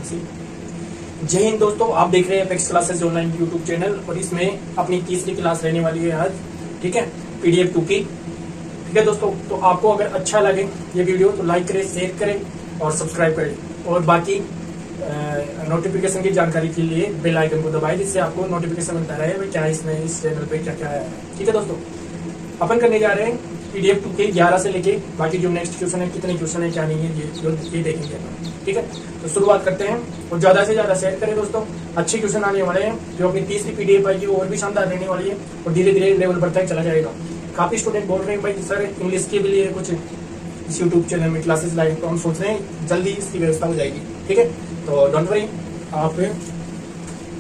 से। जय हिंद दोस्तों, आप देख रहे हैं apex classes online YouTube channel और इसमें अपनी तीसरी क्लास रहने वाली है आज। ठीक है, PDF 2 की। ठीक है दोस्तों, तो आपको अगर अच्छा लगे ये वीडियो तो लाइक करें, शेयर करें और सब्सक्राइब करें, और बाकी नोटिफिकेशन की जानकारी के लिए बेल आइकन को दबाएं, जिससे आपको नोटिफिकेशन मिलता रहे भाई क्या इसमें इस चैनल पे क्या क्या है। ठीक है दोस्तों, अपन करने जा रहे हैं PDF 2 के 11 से लेके बाकी जो नेक्स्ट क्वेश्चन है, कितने क्वेश्चन है क्या नहीं है, ये देखेंगे अपन। ठीक है, तो शुरुआत करते हैं और ज्यादा से ज्यादा शेयर करें दोस्तों। अच्छे क्वेश्चन आने वाले हैं, जो अपनी तीसरी PDF आएगी वो और भी शानदार रहने वाली है और धीरे धीरे लेवल बढ़ता ही चला जाएगा। काफी स्टूडेंट बोल रहे हैं भाई सर इंग्लिश के भी लिए कुछ इस यूट्यूब चैनल में क्लासेस लाए, तो हम सोच रहे हैं जल्दी इसकी व्यवस्था हो जाएगी। ठीक है, तो डोंट वरी, आप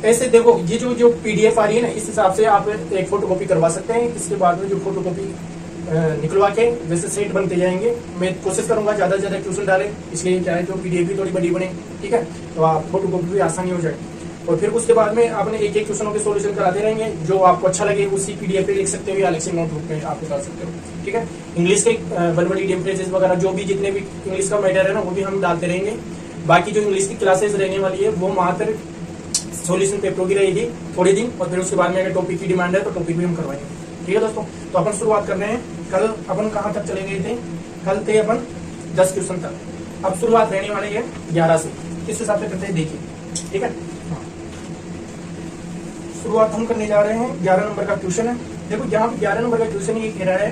ऐसे देखो ये जो PDF आ रही है ना, इस हिसाब से आप एक फोटोकॉपी करवा सकते हैं। इसके बाद में जो फोटोकॉपी निकलवा के जैसे सेट बनते जाएंगे, मैं कोशिश करूंगा ज्यादा से ज्यादा क्वेश्चन डाले, इसलिए क्या है जो PDF भी थोड़ी बड़ी बने। ठीक है, तो आप फोटोकॉपी भी आसानी हो जाए और फिर उसके बाद में आपने एक एक क्वेश्चनों के सॉल्यूशन कराते रहेंगे। जो आपको अच्छा लगे उसी PDF पे लिख सकते हो या लेक्चर नोटबुक में आप निकाल सकते हो। ठीक है, इंग्लिश के बड़ी इडियम फ्रेजेस वगैरह जो भी जितने भी इंग्लिश का मैटर है ना, वो भी हम डालते रहेंगे। बाकी जो इंग्लिश की क्लासेस रहने वाली है वो मात्र सॉल्यूशन पेपरों की रहेगी थोड़े दिन, और फिर उसके बाद में अगर टॉपिक की डिमांड है तो टॉपिक भी हम करवाएंगे। ठीक है दोस्तों, तो अपन शुरुआत कर रहे हैं। कल अपन कहाँ तक चले गए थे? कल थे अपन 10 क्वेश्चन तक। अब शुरुआत रहने वाली है 11 से। किस हिसाब से करते हैं देखिए। ठीक है, शुरुआत हम करने जा रहे हैं 11 नंबर का क्वेश्चन है। देखो यहाँ पे 11 नंबर का क्वेश्चन ये कह रहा है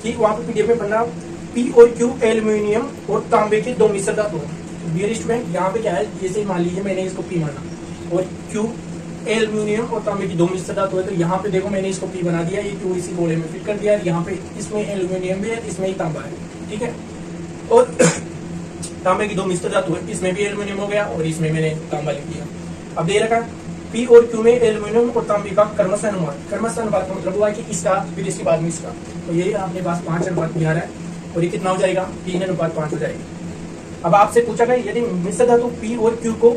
कि वहां पे PDF में बनना P और Q एल्यूमिनियम और तांबे के दो मिश्र धातु हैं। डियर स्टूडेंट, यहाँ पे क्या है, जैसे मान लीजिए मैंने इसको P माना और Q एल्यूमिनियम और तांबे की दो मिश्र धातु है, तो यहाँ पे देखो मैंने इसको P बना दिया, ये Q इसी गोले में फिट कर दिया। यहाँ पे इसमें एल्यूमिनियम भी है, इसमें ही तांबा है। ठीक है, और तांबे की दो मिश्र धातु है, इसमें भी एल्यूमिनियम हो गया और इसमें मैंने तांबा लिख दिया। अब दे रखा P और Q में एल्यूमिनियम और तांबे का क्रमशः अनुपात। क्रमशः अनुपात का मतलब हुआ कि इसका फिर इसके बाद में इसका, तो ये आपके पास 5:11 है और ये कितना हो जाएगा? 3:5 हो जाएगा। अब आपसे पूछा गया यदि मिश्र धातु P और Q को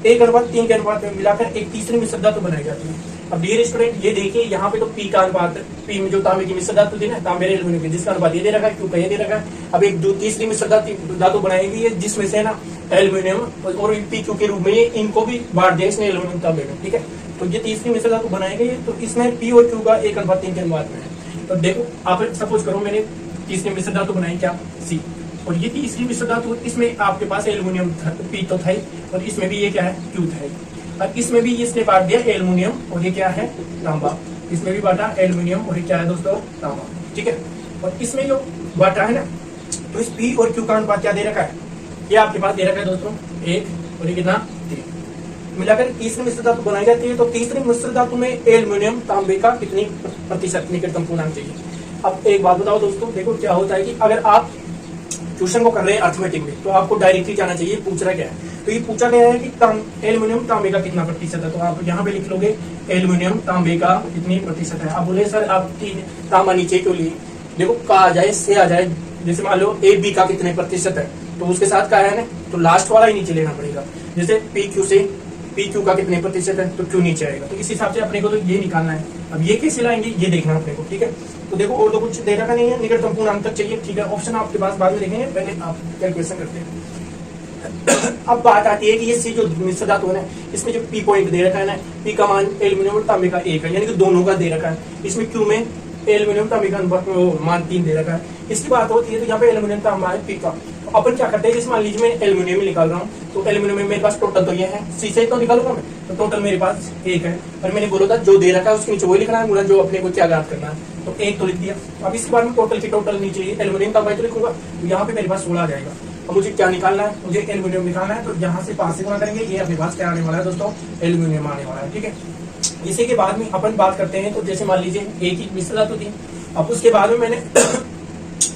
1:3 के अनुपात में मिलाकर एक तीसरी मिश्र धातु बनाई जाती है। अब डियर स्टूडेंट ये देखिए, यहाँ पे तो P का अनुपात, P में जो तांबे की मिश्र धातु थी ना, तांबे एल्यूमिनियम की, जिसका अनुपात ये दे रखा है, Q का ये दे रखा है। अब एक जो तीसरी मिश्र धातु बनाएगी है, जिसमें से ना एल्यूमिनियम और PQ के रूप में इनको भी बांट दिया इसने एल्यूमिनियम तांबे में। ठीक है, तो ये तीसरी मिश्र धातु बनाएगी, तो इसमें P और Q का 1:3 के अनुपात में है। तो देखो आप सपोज करो मैंने तीसरी मिश्र धातु बनाई क्या? C, और ये तीसरी मिश्र धातु, इसमें आपके पास एल्यूमिनियम P तो था ही, और इसमें भी ये क्या है? Q था ही। और इसमें भी इसने बांट दिया एल्यूमिनियम और ये क्या है? तांबा। इसमें भी बांटा एल्यूमिनियम और ये क्या है दोस्तों? तांबा। ठीक है, और इसमें जो बांटा है ना, तो इस P और Q का अनुपात क्या दे रखा है? ये आपके पास दे रखा है दोस्तों 1 और ये कितना? 3। मिलाकर तीसरी मिश्र धातु बनाई जाती है, तो तीसरी मिश्र धातु में एल्यूमिनियम तांबे का कितनी प्रतिशत निकटतम पूर्णांक चाहिए। अब एक बात बताओ दोस्तों, देखो क्या होता है कि अगर आप क्वेश्चन को कर रहे हैं अर्थमेटिक में, तो आपको डायरेक्टली जाना चाहिए पूछ रहा क्या है। तो ये पूछा गया है कि एल्यूमिनियम तांबे का कितना प्रतिशत है, तो आप यहाँ पे लिख लोगे एल्यूमिनियम तांबे का कितनी प्रतिशत है। आप बोले सर आप तांबा नीचे क्यों लिए? देखो का आ जाए से आ जाए, जैसे मान लो AB का कितने प्रतिशत है, तो उसके साथ क्या है ना, तो लास्ट वाला ही नीचे लेना पड़ेगा। जैसे PQ से PQ का कितने प्रतिशत है, तो Q नीचे आएगा। तो इस हिसाब से अपने को तो ये निकालना है। अब ये कैसे लाएंगे ये देखना अपने को। ठीक है, तो देखो और तो कुछ दे रखा नहीं है, निकटतम पूर्णांक तक चाहिए। ठीक है, ऑप्शन आपके पास बाद में देखेंगे, पहले आप कैलकुलेशन करते हैं। अब बात आती है कि ये जो मिश्र धातु है ना, इसमें जो P पॉइंट दे रखा है ना, P का मान एल्यूमिनियम और तांबे का 1 है, यानी कि दोनों का दे रखा है। इसमें Q में एल्यूमिनियम तांबे का मान 3 दे रखा है। इसकी बात होती है तो यहाँ पे एल्यूमिनियम तांबा है P का, तो अपन क्या करते हैं, जैसे मान लीजिए मैं एल्यूमिनियम निकाल रहा हूँ, तो एल्यूमिनियम में मेरे पास टोटल तो ये है, C से तो निकालूंगा मैं, तो टोटल मेरे पास 1 है। और मैंने बोला था जो दे रखा है उसके नीचे वही लिखना है, मुझे जो अपने को क्या ज्ञात करना है, तो 1 तो लिख दिया। अब इसके बाद में टोटल की टोटल नीचे एल्यूमिनियम तांबा तो लिखूंगा, तो यहाँ पे मेरे पास 16 आ जाएगा। अब मुझे क्या निकालना है? मुझे एल्यूमिनियम निकालना है, तो यहाँ से 5 से गुणा करेंगे, ये अपने पास क्या आने वाला है दोस्तों? एल्यूमिनियम आने वाला है। ठीक है, इसी के बाद में अपन बात करते हैं, तो जैसे मान लीजिए एक ही मिश्र धातु थी, अब उसके बाद में मैंने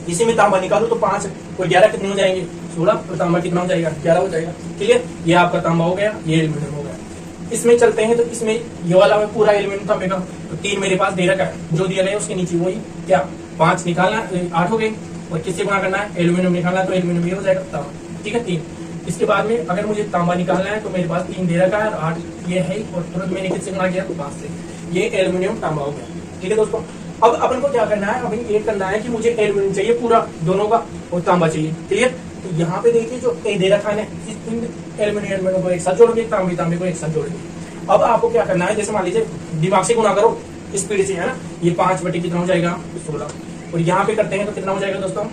इसी में तांबा निकालू, तो 5 और 11 कितने हो जाएंगे? 16। तो तांबा कितना हो जाएगा? 11 हो जाएगा। क्लियर, ये आपका तांबा हो गया, ये एल्यूमिनियम हो गया। इसमें चलते हैं, तो इसमें ये वाला में पूरा एल्यूमिनियम तांबे का, तो 3 मेरे पास दे रखा है, जो दिया गया उसके नीचे वही क्या 5 निकालना, 8 हो गए, और किससे गुणा करना है? एल्यूमिनियम निकालना, तो एल्यूमिनियम ये हो जाएगा तांबा। ठीक है, 3। इसके बाद में अगर मुझे तांबा निकालना है, तो मेरे पास 3 दे रखा है और 8 ये है, और तुरंत मैंने किससे गुणा किया? 5 से। ये एल्यूमिनियम तांबा हो गया। ठीक है दोस्तों, अब अपन को क्या करना है? अभी ये करना है कि मुझे एल्यूमिनियम चाहिए पूरा दोनों का और तांबा चाहिए। क्लियर, तो यहाँ पे देखिए जो ए दे रखा है इन एल्यूमिनियम को एक साथ जोड़ेंगे, तांबे को एक साथ जोड़ेंगे। अब आपको क्या करना है, जैसे मान लीजिए दिमाग से गुना करो स्पीड से, है ना, ये 5 बटे कितना हो जाएगा 16, और यहाँ पे करते हैं तो कितना हो जाएगा दोस्तों,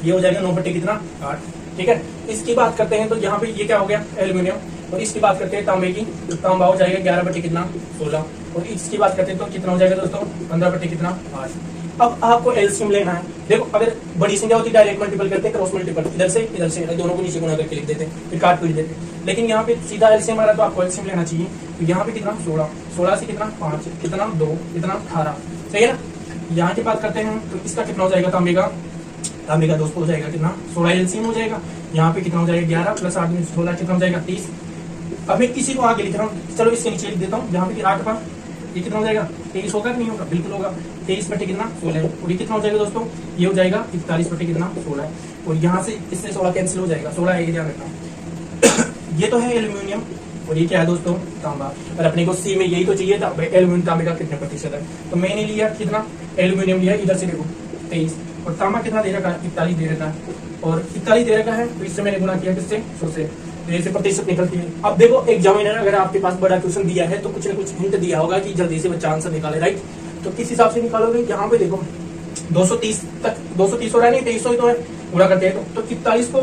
ये हो जाएगा 9 बटे कितना 8। ठीक है, इसकी बात करते हैं तो यहाँ पे ये क्या हो गया एल्यूमिनियम, और इसकी बात करते हैं तांबे की, तो तांबा हो जाएगा 11 बटे कितना 16, और इसकी बात करते हैं तो कितना हो जाएगा दोस्तों 15 बटे कितना 8। अब आपको एलसीएम लेना है। देखो अगर बड़ी संख्या होती डायरेक्ट मल्टीपल करते, क्रॉस मल्टीपल, इधर से दोनों को नीचे गुणा करके लिख देते, फिर काट पीट देते, लेकिन यहाँ पे सीधा एलसीएम आ रहा है तो आपको एलसीएम लेना चाहिए। तो यहाँ पे कितना 16 से कितना 5, कितना 2, कितना 18, सही है ना। यहाँ की बात करते हैं तो इसका कितना हो जाएगा तांबे का दोस्तों हो जाएगा कितना 16 एलसीएम हो जाएगा। यहाँ पे कितना हो जाएगा 11 प्लस 8 में 16 कितना हो जाएगा 30। अब मैं किसी को आगे लिख रहा हूँ, चलो इसके नीचे लिख देता हूँ, यहाँ पे 8 पर ये कितना हो जाएगा 23 होगा कि नहीं होगा, बिल्कुल होगा। 23 बटे कितना 16 है, और ये कितना हो जाएगा दोस्तों, ये हो जाएगा 41 बटे कितना 16 है, और यहाँ से इससे 16 कैंसिल हो जाएगा, 16 है, ये ध्यान रखना। ये तो है एल्यूमिनियम, और ये क्या है दोस्तों तांबा। और अपने को सी में यही तो चाहिए था एल्यूमिनियम तांबे का कितने प्रतिशत है, तो मैंने लिया कितना एल्यूमिनियम लिया, इधर से देखो 23, और तांबा कितना दे रखा है 41 दे रखा है, और 41 दे रखा है तो इससे मैंने गुणा किया किससे 100 से, जैसे प्रतिशत निकलती है। अब देखो एग्जामिनर अगर आपके पास बड़ा क्वेश्चन दिया है तो कुछ ना कुछ हिंट दिया होगा कि जल्दी से बच्चा आंसर निकाले, राइट। तो किस हिसाब से निकालोगे, यहाँ पे देखो 230 तक 230 हो रहा है, नहीं 2300 ही तो है, गुणा करते हैं तो 41 को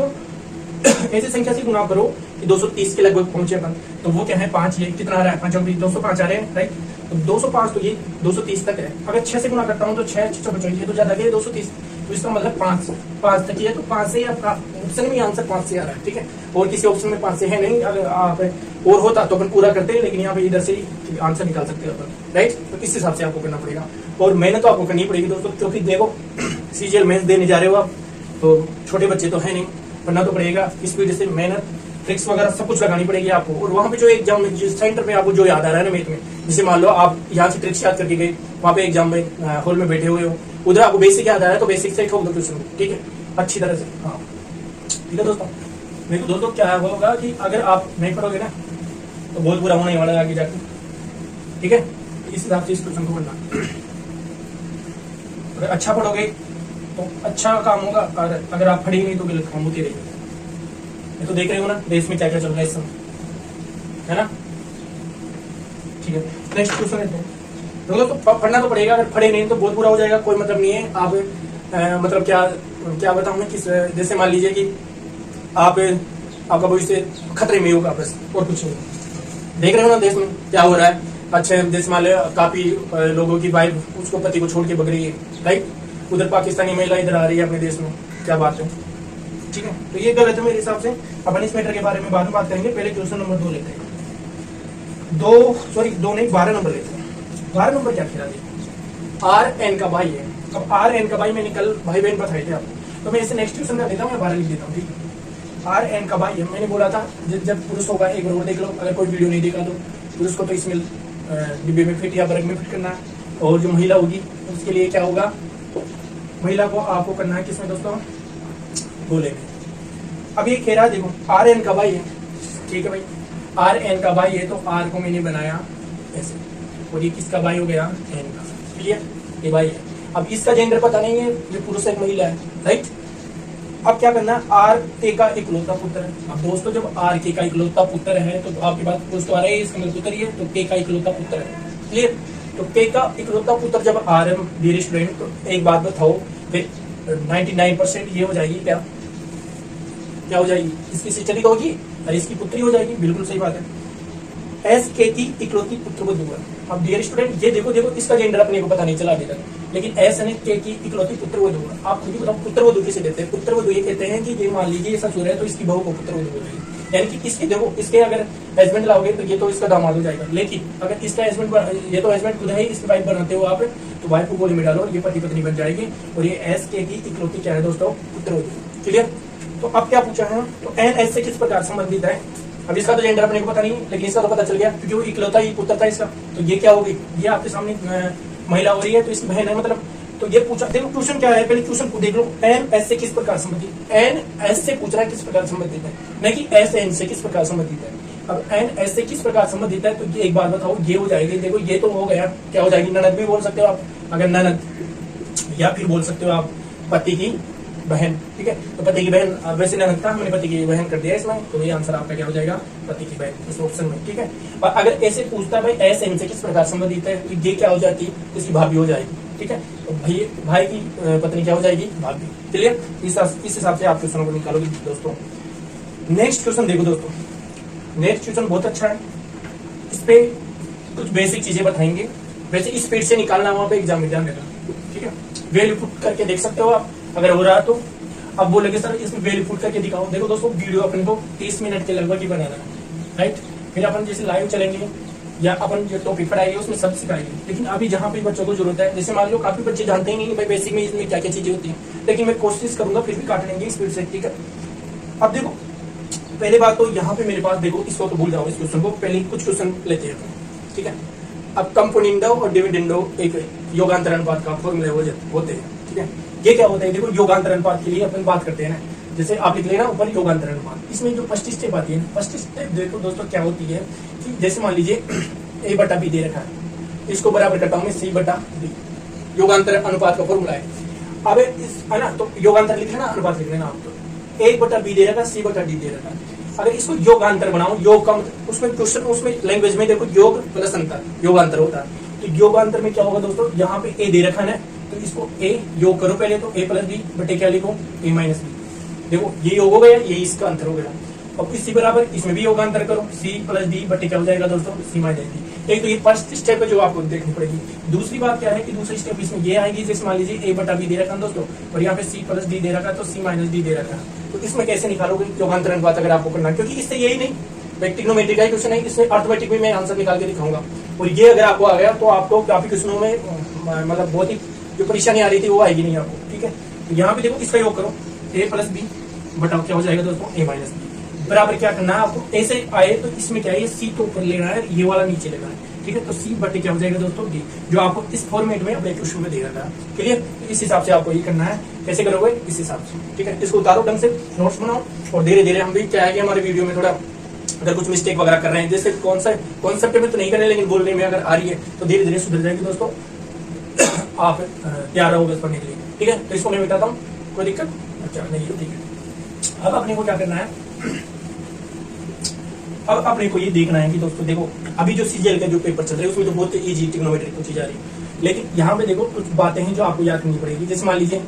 ऐसी संख्या से गुणा करो कि 230 के लगभग पहुंचे अपन, तो वो क्या है 5, ये कितना आ रहा है 5 205 आ रहे हैं, राइट। तो 205 तो ये 230 तक है। अगर 6 से गुणा करता हूँ तो 6 ये तो ज्यादा है 230, तो इसका मतलब 5 तक है, तो 5 से आपका ऑप्शन में आंसर 5 से आ रहा है, ठीक है। और किसी ऑप्शन में 5 से है नहीं, अगर आप और होता तो अपन पूरा करते हैं, लेकिन यहाँ पे इधर से ही आंसर निकाल सकते हैं अपन, राइट। तो इस हिसाब से आपको करना पड़ेगा, और मेहनत तो आपको करनी पड़ेगी दोस्तों, क्योंकि देखो सीजीएल मेंस देने जा रहे हो आप, तो छोटे बच्चे तो है नहीं, पढ़ना तो पड़ेगा। इस वजह से मेहनत ट्रिक्स वगैरह सब कुछ लगानी पड़ेगी आपको। और वहाँ पे जो एग्जाम में जिस सेंटर में आपको जो याद आ रहा है ना मैथ में, जैसे मान लो आप यहाँ से ट्रिक्स याद करके गए, वहाँ पे एग्जाम में हॉल में बैठे हुए हो, उधर आपको बेसिक याद आ रहा है तो बेसिक से ठोक दो क्वेश्चन, ठीक है, अच्छी तरह से। हाँ ठीक है दोस्तों, देखो दोस्तों क्या होगा कि अगर आप नहीं पढ़ोगे ना तो बहुत बुरा होने वाला है आगे जाके, ठीक है। इस हिसाब से इस क्वेश्चन को पढ़ना, अगर अच्छा पढ़ोगे तो अच्छा काम होगा, और अगर आप पढ़ेंगे नहीं तो गलत काम होती रहेगी। ये तो देख रहे हो ना देश में क्या क्या चल रहा है इस समय, है ना। ठीक है, नेक्स्ट क्वेश्चन लेते हैं। तो पढ़ना तो पड़ेगा, अगर पढ़े नहीं तो बहुत बुरा हो जाएगा, कोई मतलब नहीं है। आप मतलब क्या बताऊं मैं, किस जैसे मान लीजिए कि आपका भविष्य खतरे में होगा बस, और कुछ नहीं। देख रहे हो ना देश में क्या हो रहा है। अच्छा जैसे मान लो काफी लोगों की वाइफ उसको पति को छोड़ के भग रही है, राइट। उधर पाकिस्तानी महिला इधर आ रही है अपने देश में, क्या बात है, ठीक है। तो ये गलत है मेरे हिसाब से। अपन इस मैटर के बारे में बाद में बात करेंगे, पहले क्वेश्चन नंबर 2 लेते हैं। 2 नहीं 12 नंबर लेते हैं। 12 नंबर क्या खेला देखो, RN का भाई है। अब RN का भाई मैंने कल भाई बहन बताए थे आपको, तो मैं इसे नेक्स्ट क्वेश्चन कर देता हूँ, मैं 12 लिख देता हूँ, ठीक है। RN का भाई है, मैंने बोला था जब पुरुष होगा एक बार देख लो, अगर कोई वीडियो नहीं देखा तो पुरुष को तो इसमें डिब्बे में फिट या बर्ग में फिट करना है, और जो महिला होगी उसके लिए क्या होगा, महिला को आपको करना है किसमें दोस्तों, गोले में। अब ये कह रहा है देखो RN का भाई है, ठीक है भाई, RN का भाई है तो R को मैंने बनाया ऐसे, और ये किसका भाई हो गया N का, क्लियर, ये भाई है। अब इसका जेंडर पता नहीं है, ये पुरुष है महिला है, राइट। अब क्या करना है, R K का इकलौता पुत्र है। अब दोस्तों जब R K का इकलौता पुत्र है तो आपके पास पुरुष तो आ रहा है, इसका मतलब पुत्र ही है, तो K का इकलौता पुत्र है, क्लियर। तो K का इकलौता पुत्र जब RM डियर स्टूडेंट, तो एक बात बताओ, फिर 99% ये हो जाएगी क्या हो जाएगी, इसकी सिस्टर तो होगी और इसकी पुत्री हो जाएगी, बिल्कुल सही बात है। SK की इकलौती पुत्र वधू है। अब डियर स्टूडेंट ये देखो इसका जेंडर अपने को पता नहीं चला अभी तक, लेकिन S ने K की इकलौती पुत्र वधू है। आप खुद ही बताओ पुत्र वधू किसे देते हैं, पुत्र वधू ये कहते हैं कि ये मान लीजिए ये ससुर है तो इसकी बहू को पुत्र वधू बोलेंगे, यानी कि इसके देखो इसके अगर हस्बैंड लाओगे तो ये तो इसका दामाद हो जाएगा, लेकिन अगर इसका हस्बैंड, ये तो हस्बैंड खुद है, इसकी वाइफ बनाते हो आप, तो वाइफ को गोली में डालो, ये पति पत्नी बन जाएगी, और ये SK की इकलौती क्या है दोस्तों, पुत्र वधू, क्लियर। तो अब क्या पूछा है, तो N S से किस प्रकार संबंधित है। अब इसका तो जेंडर अपने को पता नहीं, लेकिन इसका तो पता चल गया क्योंकि वो इकलौता ही पुत्र था इसका, तो ये क्या होगी, ये आपके सामने महिला हो रही है तो इसकी बहन है मतलब। तो ये पूछा, देखो क्वेश्चन क्या है, पहले क्वेश्चन को देख लो, N S से किस प्रकार संबंधित, N S से पूछ रहा है किस प्रकार संबंधित है, नहीं कि S N से किस प्रकार संबंधित है। अब N S से किस प्रकार संबंधित है, तो ये एक बात बताओ, ये हो जाएगी, देखो ये तो हो गया, क्या हो जाएगी, ननद भी बोल सकते हो आप, अगर ननद, या फिर बोल सकते हो आप पति की बहन, ठीक है। तो पति की बहन वैसे नहीं लगता, हमने पति की बहन कर दिया इसमें, तो ये आंसर आपका क्या हो जाएगा, पति की बहन इस ऑप्शन में, ठीक है। और अगर ऐसे पूछता है भाई एस एन से किस प्रकार संबंधित है, तो ये क्या हो जाती है, इसकी भाभी हो जाएगी, ठीक है। तो भाई की पत्नी क्या हो जाएगी, भाभी। क्लियर, इस हिसाब से आप क्वेश्चनों को निकालोगे दोस्तों। नेक्स्ट क्वेश्चन देखो दोस्तों, नेक्स्ट क्वेश्चन बहुत अच्छा है, इस पे कुछ बेसिक चीजें बताएंगे। वैसे इस स्पीड से निकालना वहां पे एग्जाम में ध्यान देना, ठीक है। वैल्यू पुट करके देख सकते हो आप, अगर हो रहा है तो। अब बोलेंगे सर इसमें वैल्यू पुट करके दिखाओ। देखो दोस्तों, वीडियो अपन को 30 मिनट के लगभग ही बनाना है, राइट। फिर अपन जैसे लाइव चलेंगे या अपन जो टॉपिक पढ़ाएंगे उसमें सब सिखाएंगे। लेकिन अभी जहाँ पे बच्चों को जरूरत है, जैसे मान लो काफी बच्चे जानते ही नहीं भाई बेसिक में इसमें क्या क्या चीजें होती है, लेकिन मैं कोशिश करूंगा फिर भी काट लेंगे स्पीड से, ठीक है। अब देखो पहले बात तो यहाँ पे मेरे पास देखो, इसको तो भूल जाओ इस क्वेश्चन को, पहले कुछ क्वेश्चन लेते हैं, ठीक है। अब कंपोनेंडो और डिविडेंडो एक योगांतर अनुपात का फॉर्मूला होते हैं, ठीक है। ये क्या होता है, देखो योगांतर अनुपात के लिए अपन बात करते हैं ना, जैसे आप लिख लेना ऊपर योगांतर अनुपात। इसमें जो फर्स्ट स्टेप आती है, फर्स्ट स्टेप देखो दोस्तों क्या होती है कि जैसे मान लीजिए a बटा b दे रखा है, इसको बराबर करता हूँ मैं c बटा b, योगांतर अनुपात का फॉर्मूला है। अब इस है ना, तो योगांतर लिख लेना, अनुपात लिख लेना आप, तो a बटा b दे रखा, c बटा d दे रखा है। अगर इसको योगांतर बनाओ, योग का मतलब उसमें क्वेश्चन, उसमें लैंग्वेज में देखो योग प्लस अंतर योगांतर होता है। तो योगांतर में क्या होगा दोस्तों, यहाँ पे a दे रखा है, तो इसको a योग करो पहले, तो a प्लस बी बटे क्या लिखो, a माइनस बी। देखो ये योग हो गया, ये इसका अंतर हो गया। अब इसी बराबर इसमें भी योगांतर करो, c प्लस डी बटे क्या हो जाएगा दोस्तों, c माइनस डी। एक तो ये फर्स्ट स्टेप है जो आपको देखनी पड़ेगी। दूसरी बात क्या है कि दूसरी स्टेप इसमें ये आएगी, जैसे मान लीजिए a बटा b दे रखा है दोस्तों, और यहाँ पे c प्लस डी दे रखा है, तो c माइनस डी दे रखा है। तो इसमें कैसे निकालोगे योगांतर अनुपात अगर आपको करना, क्योंकि इससे यही नहीं ट्रिग्नोमेट्री का क्वेश्चन है, इसमें अर्थमेटिक में मैं आंसर निकाल के दिखाऊंगा। और ये अगर आपको आ गया तो आपको काफी क्वेश्चनों में मतलब बहुत ही जो परेशानी आ रही थी वो आएगी नहीं आपको, ठीक है। तो यहाँ पे देखो इसका योग करो, a प्लस बी बटा क्या हो जाएगा दोस्तों, a माइनस बी। बराबर क्या करना है आपको, ऐसे आए तो इसमें क्या है, c तो ऊपर लेना है, ये वाला नीचे लेना है, ठीक है। तो c बटे क्या हो जाएगा दोस्तों, d, जो आपको इस फॉर्मेट में अपने क्वेश्चन में दे रखा है। क्लियर, इस हिसाब से आपको ये करना है। कैसे करोगे, इस हिसाब से, ठीक है। इसको उतारो ढंग से, नोट्स बनाओ, और धीरे धीरे हम भी क्या है कि हमारे वीडियो में थोड़ा अगर कुछ मिस्टेक वगैरह कर रहे हैं, जैसे कॉन्सेप्ट में तो नहीं कर रहे, लेकिन बोलने में अगर आ रही है तो धीरे धीरे सुधर जाएगी दोस्तों। आप तैयार रहोगे पढ़ने के लिए, ठीक है। तो इसको मैं बताता हूँ, कोई दिक्कत अच्छा नहीं है, ठीक है। अब अपने को क्या करना है, अब अपने को ये देखना है कि दोस्तों देखो अभी जो सीजीएल का जो पेपर चल रहा है उसमें तो बहुत इजी ट्रिग्नोमेट्री कुछ चीज आ रही है, लेकिन यहाँ पे देखो कुछ बातें हैं जो आपको याद करनी पड़ेगी। जैसे मान लीजिए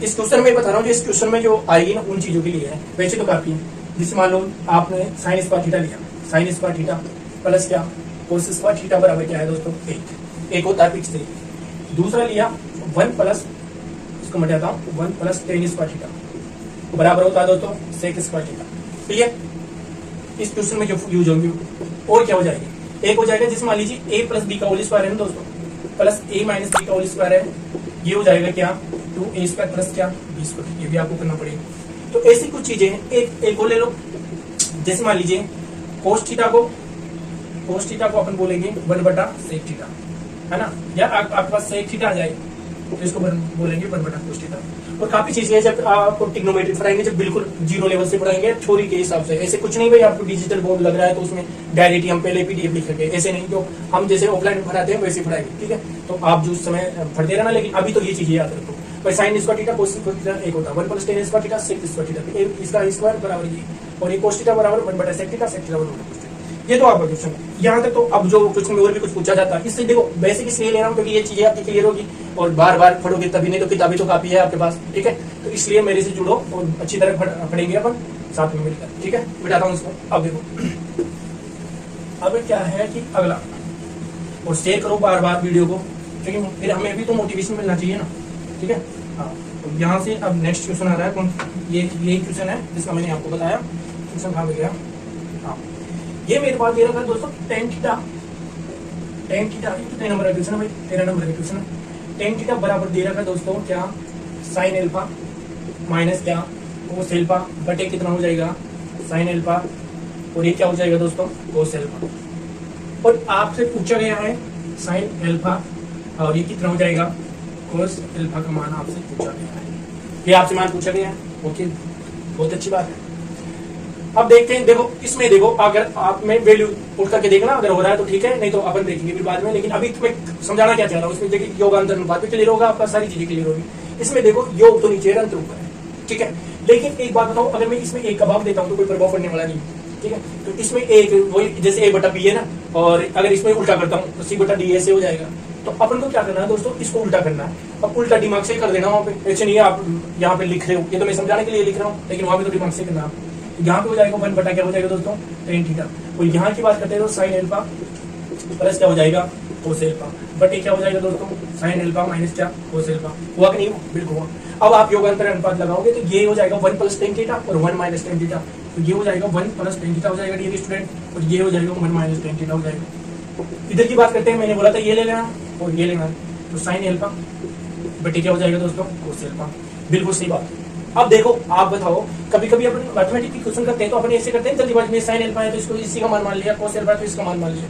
इस क्वेश्चन में बता रहा हूँ, जो इस क्वेश्चन में जो आएगी ना उन चीजों के लिए है, वैसे तो काफी है। जैसे मान लो आपने साइन स्क्वायर थीटा लिया, साइन स्क्वायर थीटा प्लस क्या कोस स्क्वायर थीटा बराबर क्या है दोस्तों, एक होता है फिक्स तरीके। दूसरा लिया 1 प्लस, इसको मैं बताता हूँ 1 प्लस टेन स्क्वायर थीटा बराबर होता है दोस्तों सेक स्क्वायर थीटा। क्लियर, इस क्वेश्चन में जो यूज होंगे और क्या हो जाएगी, एक हो जाएगा जिसमें मान लीजिए a प्लस बी का होल स्क्वायर है ना दोस्तों, प्लस a माइनस बी का होल स्क्वायर है, ये हो जाएगा क्या 2a स्क्वायर प्लस क्या b स्क्वायर, ये भी आपको करना पड़ेगा। तो ऐसी कुछ चीजें हैं, एक को ले लो। जैसे मान लीजिए कोस थीटा को अपन बोलेंगे 1 बटा सेक थीटा, है ना, या आपके पास सेक थीटा आ जाए तो इसको बोलेंगे 1 बटा कोस थीटा। और काफी चीजें जब आपको ट्रिग्नोमेट्री पढ़ाएंगे, जब बिल्कुल जीरो लेवल से पढ़ाएंगे थ्योरी के हिसाब से, ऐसे कुछ नहीं भाई आपको डिजिटल बोर्ड लग रहा है तो उसमें डायरेक्ट हम पहले पीडीएफ लिखेंगे, ऐसे नहीं, जो हम जैसे ऑफलाइन पढ़ाते हैं वैसे पढ़ाएंगे, ठीक है। तो आप जो उस समय पढ़ते रहना, लेकिन अभी तो ये चीजें याद रखो भाई, sine square theta cos square theta एक होता है 1 plus tan square theta sec square theta, इसका स्क्वायर बराबर ये, और ये कोस थीटा बराबर 1 बटा सेक थीटा 1 बटा कोस थीटा। ये तो आपका क्वेश्चन है यहाँ तक। तो अब जो क्वेश्चन में और भी कुछ पूछा जाता है, इससे देखो बेसिक इसलिए ले रहा हूँ क्योंकि ये चीजें आपकी क्लियर होगी, और बार बार पढ़ोगे तभी, नहीं तो किताबी तो काफी है आपके पास, ठीक है। तो इसलिए मेरे से जुड़ो और अच्छी तरह पढ़ेंगे अपन साथ में मिलकर, ठीक है। बिठाता हूँ इसको। अब देखो अब क्या है कि अगला, और शेयर करो बार बार वीडियो को, क्योंकि फिर हमें भी तो मोटिवेशन मिलना चाहिए ना, ठीक है। हाँ, तो यहाँ से अब नेक्स्ट क्वेश्चन आ रहा है, ये क्वेश्चन है जिसका मैंने आपको बताया। क्वेश्चन कहाँ पे गया, हाँ ये मेरे पास दे रखा है दोस्तों टेन थीटा कितने नंबर का क्वेश्चन है भाई, 13 नंबर का क्वेश्चन है। टेन थीटा बराबर दे रखा है दोस्तों क्या साइन एल्फा माइनस क्या कोस एल्फा बटे कितना हो जाएगा साइन एल्फा, और ये क्या हो जाएगा दोस्तों कोस एल्फा। और आपसे पूछा गया है साइन एल्फा, और ये कितना हो जाएगा कोस एल्फा का मान आपसे पूछा गया है, ये आपसे मान पूछा गया है। ओके, बहुत अच्छी बात है। अब देखते हैं, देखो इसमें देखो अगर आप में वैल्यू पुट करके देखना, अगर हो रहा है तो ठीक है, नहीं तो अपन देखेंगे फिर बाद में। लेकिन अभी तुम्हें समझाना क्या चाह रहा हूँ, इसमें देखिए योगांतर अनुपात भी क्लियर होगा आपका, सारी चीजें क्लियर होगी। इसमें देखो योग तो नीचे है, अंतर ऊपर है, ठीक है। लेकिन एक बात बताओ, अगर मैं इसमें एक का भाग देता हूँ तो कोई प्रभाव पड़ने वाला नहीं, ठीक है। तो इसमें एक वही जैसे ए बटा बी है ना, और अगर इसमें उल्टा करता हूँ तो सी बटा डी ऐसे हो जाएगा। तो अपन को क्या करना है दोस्तों, इसको उल्टा करना है। अब उल्टा दिमाग से कर देना वहाँ पे, ऐसे नहीं है आप यहाँ पे लिख रहे हो, ये तो मैं समझाने के लिए लिख रहा हूँ, लेकिन वहाँ पे तो दिमाग से करना है। यहाँ पे हो जाएगा 1 बटा क्या हो जाएगा दोस्तों, tan थीटा। और यहाँ की बात करते हैं तो साइन एल्फा प्लस क्या हो जाएगा, कोस एल्फा बटे क्या हो जाएगा दोस्तों, साइन एल्फा माइनस क्या, कोस एल्फा। हुआ कि नहीं, बिल्कुल हुआ। अब आप योगांतर अनुपात लगाओगे तो ये हो जाएगा 1 प्लस tan थीटा और 1 माइनस tan थीटा। तो ये हो जाएगा 1 प्लस tan थीटा हो जाएगा डियर स्टूडेंट, और ये हो जाएगा 1 माइनस tan थीटा हो जाएगा। इधर की बात करते हैं, मैंने बोला था ये ले लेना और ये लेना, तो साइन एल्फा बटे क्या हो जाएगा दोस्तों, कोस एल्फा। बिल्कुल सही बात। अब देखो आप बताओ, कभी कभी अपन मैथमेटिक्स की क्वेश्चन करते हैं तो अपन ऐसे करते हैं जल्दीबाजी में, साइन एल्फा है तो इसको इसी का मान मान लिया, कोस एल्फा है तो इसका मान मान लिया,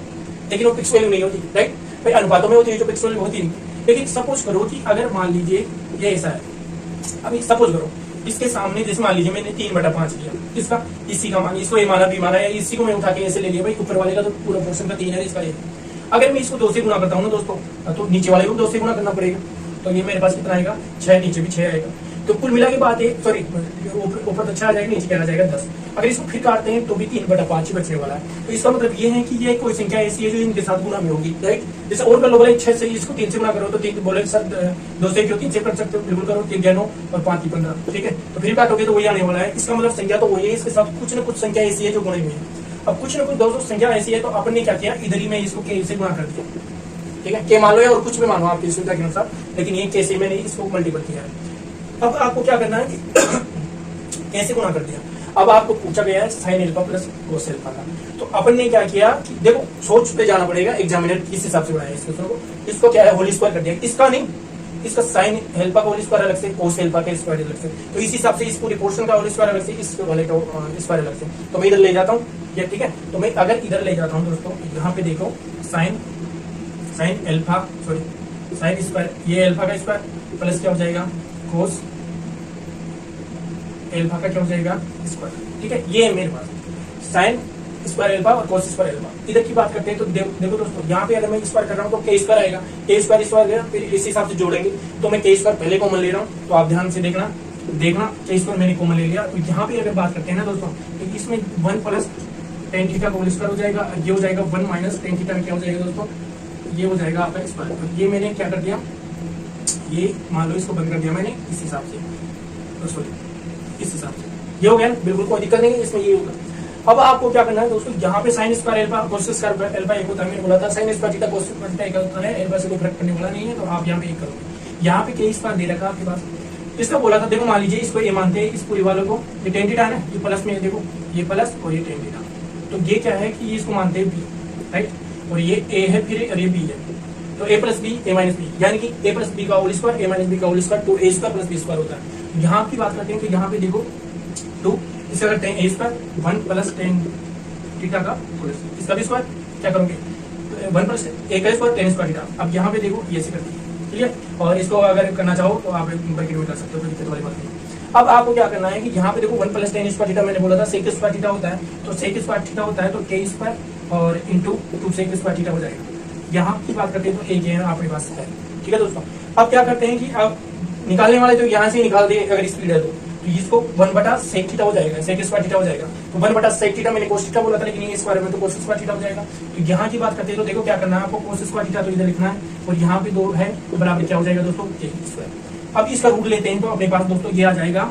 लेकिन वो फिक्स वैल्यू नहीं होती, राइट भाई, अनुपातों में होती है जो फिक्स वैल्यू होती नहीं। लेकिन सपोज करो कि अगर मान लीजिए ये ऐसा है, अभी सपोज करो इसके सामने जैसे मान लीजिए मैंने 3/5 लिया, इसका इसी का मान, इसको ए माना बी माना, या इसी को मैं उठा के ऐसे ले लिया, भाई ऊपर वाले का तो पूरा पोर्शन का 3 है, इसका ये। अगर मैं इसको 2 से गुना करता हूँ ना दोस्तों, तो नीचे वाले को 2 से गुना करना पड़ेगा, तो ये मेरे पास कितना आएगा, 6, नीचे भी 6 आएगा। तो कुल मिला के बात है, सॉरी ऊपर तो 6 आ जाएगा, नीचे क्या आ जाएगा 10। अगर इसको फिर काटते हैं तो भी 3/5 ही बचने वाला है। तो इसका मतलब ये है कि ये कोई संख्या ऐसी है जो इनके साथ गुना में होगी, राइट। जैसे और कर लो, बोले 6 से इसको 3 से गुना करो तो 3 बोले सर 2 से क्यों 3 से कर सकते हो, बिल्कुल करो, 3 9 और 5 15, ठीक है। तो फिर काटोगे तो वही आने वाला है। इसका मतलब संख्या तो वही है, इसके साथ कुछ न कुछ संख्या ऐसी है जो गुणे में है। अब कुछ न कुछ दोस्तों संख्या ऐसी है, तो अपन ने क्या किया, इधर ही मैं इसको के से गुणा कर दिया, ठीक है। के मान लो या और कुछ भी मानो आपकी सुविधा के अनुसार, लेकिन ये के से मैंने इसको मल्टीपल किया है। अब आपको क्या करना है कि कैसे गुणा कर दिया। अब आपको पूछा गया है sine alpha plus cos alpha का, तो अपन ने क्या किया कि देखो सोच पे जाना पड़ेगा, एग्जामिनर किस हिसाब से बनाया इसको क्या है, होल स्क्वायर कर दिया, इसका नहीं, इसका साइन एल्फा का होल स्क्वायर अलग से, कोस एल्फा का स्क्वायर अलग से, तो इस हिसाब से इस पूरी पोर्शन का होल स्क्वायर अलग से, इस वाले का स्क्वायर अलग से। तो मैं इधर ले जाता हूँ ये, ठीक है। तो मैं अगर इधर ले जाता हूँ दोस्तों, यहाँ पे देखो sine alpha sorry sine square, ये एल्फा का स्क्वायर प्लस क्या हो जाएगा, कोस एल्फा का क्या हो जाएगा, स्क्वायर, ठीक है। ये है मेरे पास साइन स्क्वायर एल्फा और कोस स्क्वायर एल्फा। इधर की बात करते हैं तो देखो दोस्तों, यहाँ पे अगर मैं स्क्वायर कर रहा हूँ तो के स्क्वायर आएगा, के स्क्वायर स्क्वायर फिर इस हिसाब से जोड़ेंगे, तो मैं के स्क्वायर पहले कॉमन ले रहा हूँ, तो आप ध्यान से देखना के स्क्वायर मैंने कॉमन ले लिया। तो यहाँ पे अगर बात करते हैं ना दोस्तों, तो इसमें 1 प्लस tan थीटा का होल स्क्वायर हो जाएगा, ये हो जाएगा 1 माइनस tan थीटा क्या हो जाएगा दोस्तों, ये हो जाएगा आपका स्क्वायर। तो ये मैंने क्या कर दिया, ये मान लो इसको बंद कर दिया मैंने इस हिसाब से, तो सॉरी इस हिसाब से, ये हो गया ना, बिल्कुल कोई दिक्कत नहीं है इसमें, ये होगा। अब आपको क्या करना है दोस्तों, यहाँ पे sine square alpha cos square alpha एक होता है, मैंने बोला था sign square theta cos square theta एक होता है, एल्फा से कोई फर्क पड़ने वाला नहीं है, तो आप यहाँ पे एक करोगे। यहाँ पे के स्क्वायर दे रखा आपके पास, इसका बोला था देखो मान लीजिए इसको ये मानते हैं, इस पूरी वालों को ये tan थीटा है ना, ये प्लस में देखो ये प्लस और ये tan थीटा, तो ये क्या है कि ये इसको मानते हैं बी, राइट, और ये ए है फिर और ये बी है, तो ए प्लस बी ए माइनस बी, यानी कि ए प्लस बी का होल स्क्वायर ए माइनस बी का होल स्क्वायर, तो ए स्क्वायर प्लस बी स्क्वायर होता है। यहाँ की बात करते हैं तो यहाँ पे देखो 2, इसका अगर tan ए स्क्वायर 1 प्लस tan थीटा का होल स्क्वायर, इसका भी स्क्वायर क्या करोगे, 1 प्लस ए का स्क्वायर tan स्क्वायर थीटा। अब यहाँ पे देखो ये ऐसे करते हैं, क्लियर, और इसको अगर करना चाहो तो आप ब्रैकेट में कर सकते हो, कोई दिक्कत वाली बात नहीं। अब आपको क्या करना है कि यहाँ पे देखो 1 प्लस tan स्क्वायर थीटा मैंने बोला था sec स्क्वायर थीटा होता है, तो sec स्क्वायर थीटा होता है तो k स्क्वायर और इंटू 2 sec स्क्वायर थीटा हो जाएगा। यहाँ की बात करते हैं तो एक ये आपके पास है, ठीक है दोस्तों। अब क्या करते हैं कि अब निकालने वाले तो यहाँ से ही निकाल दे, अगर स्पीड है तो इसको 1/sec थीटा हो जाएगा, sec स्क्वायर थीटा हो जाएगा, तो 1/sec थीटा मैंने cos थीटा बोला था, लेकिन ये स्क्वायर में तो cos स्क्वायर थीटा हो जाएगा। तो यहाँ की बात करते हैं तो देखो क्या करना है आपको, cos स्क्वायर थीटा तो इधर लिखना है, और यहाँ पे 2 है तो बराबर क्या हो जाएगा दोस्तों, k स्क्वायर। अब इसका रूट लेते हैं तो अपने पास दोस्तों ये आ जाएगा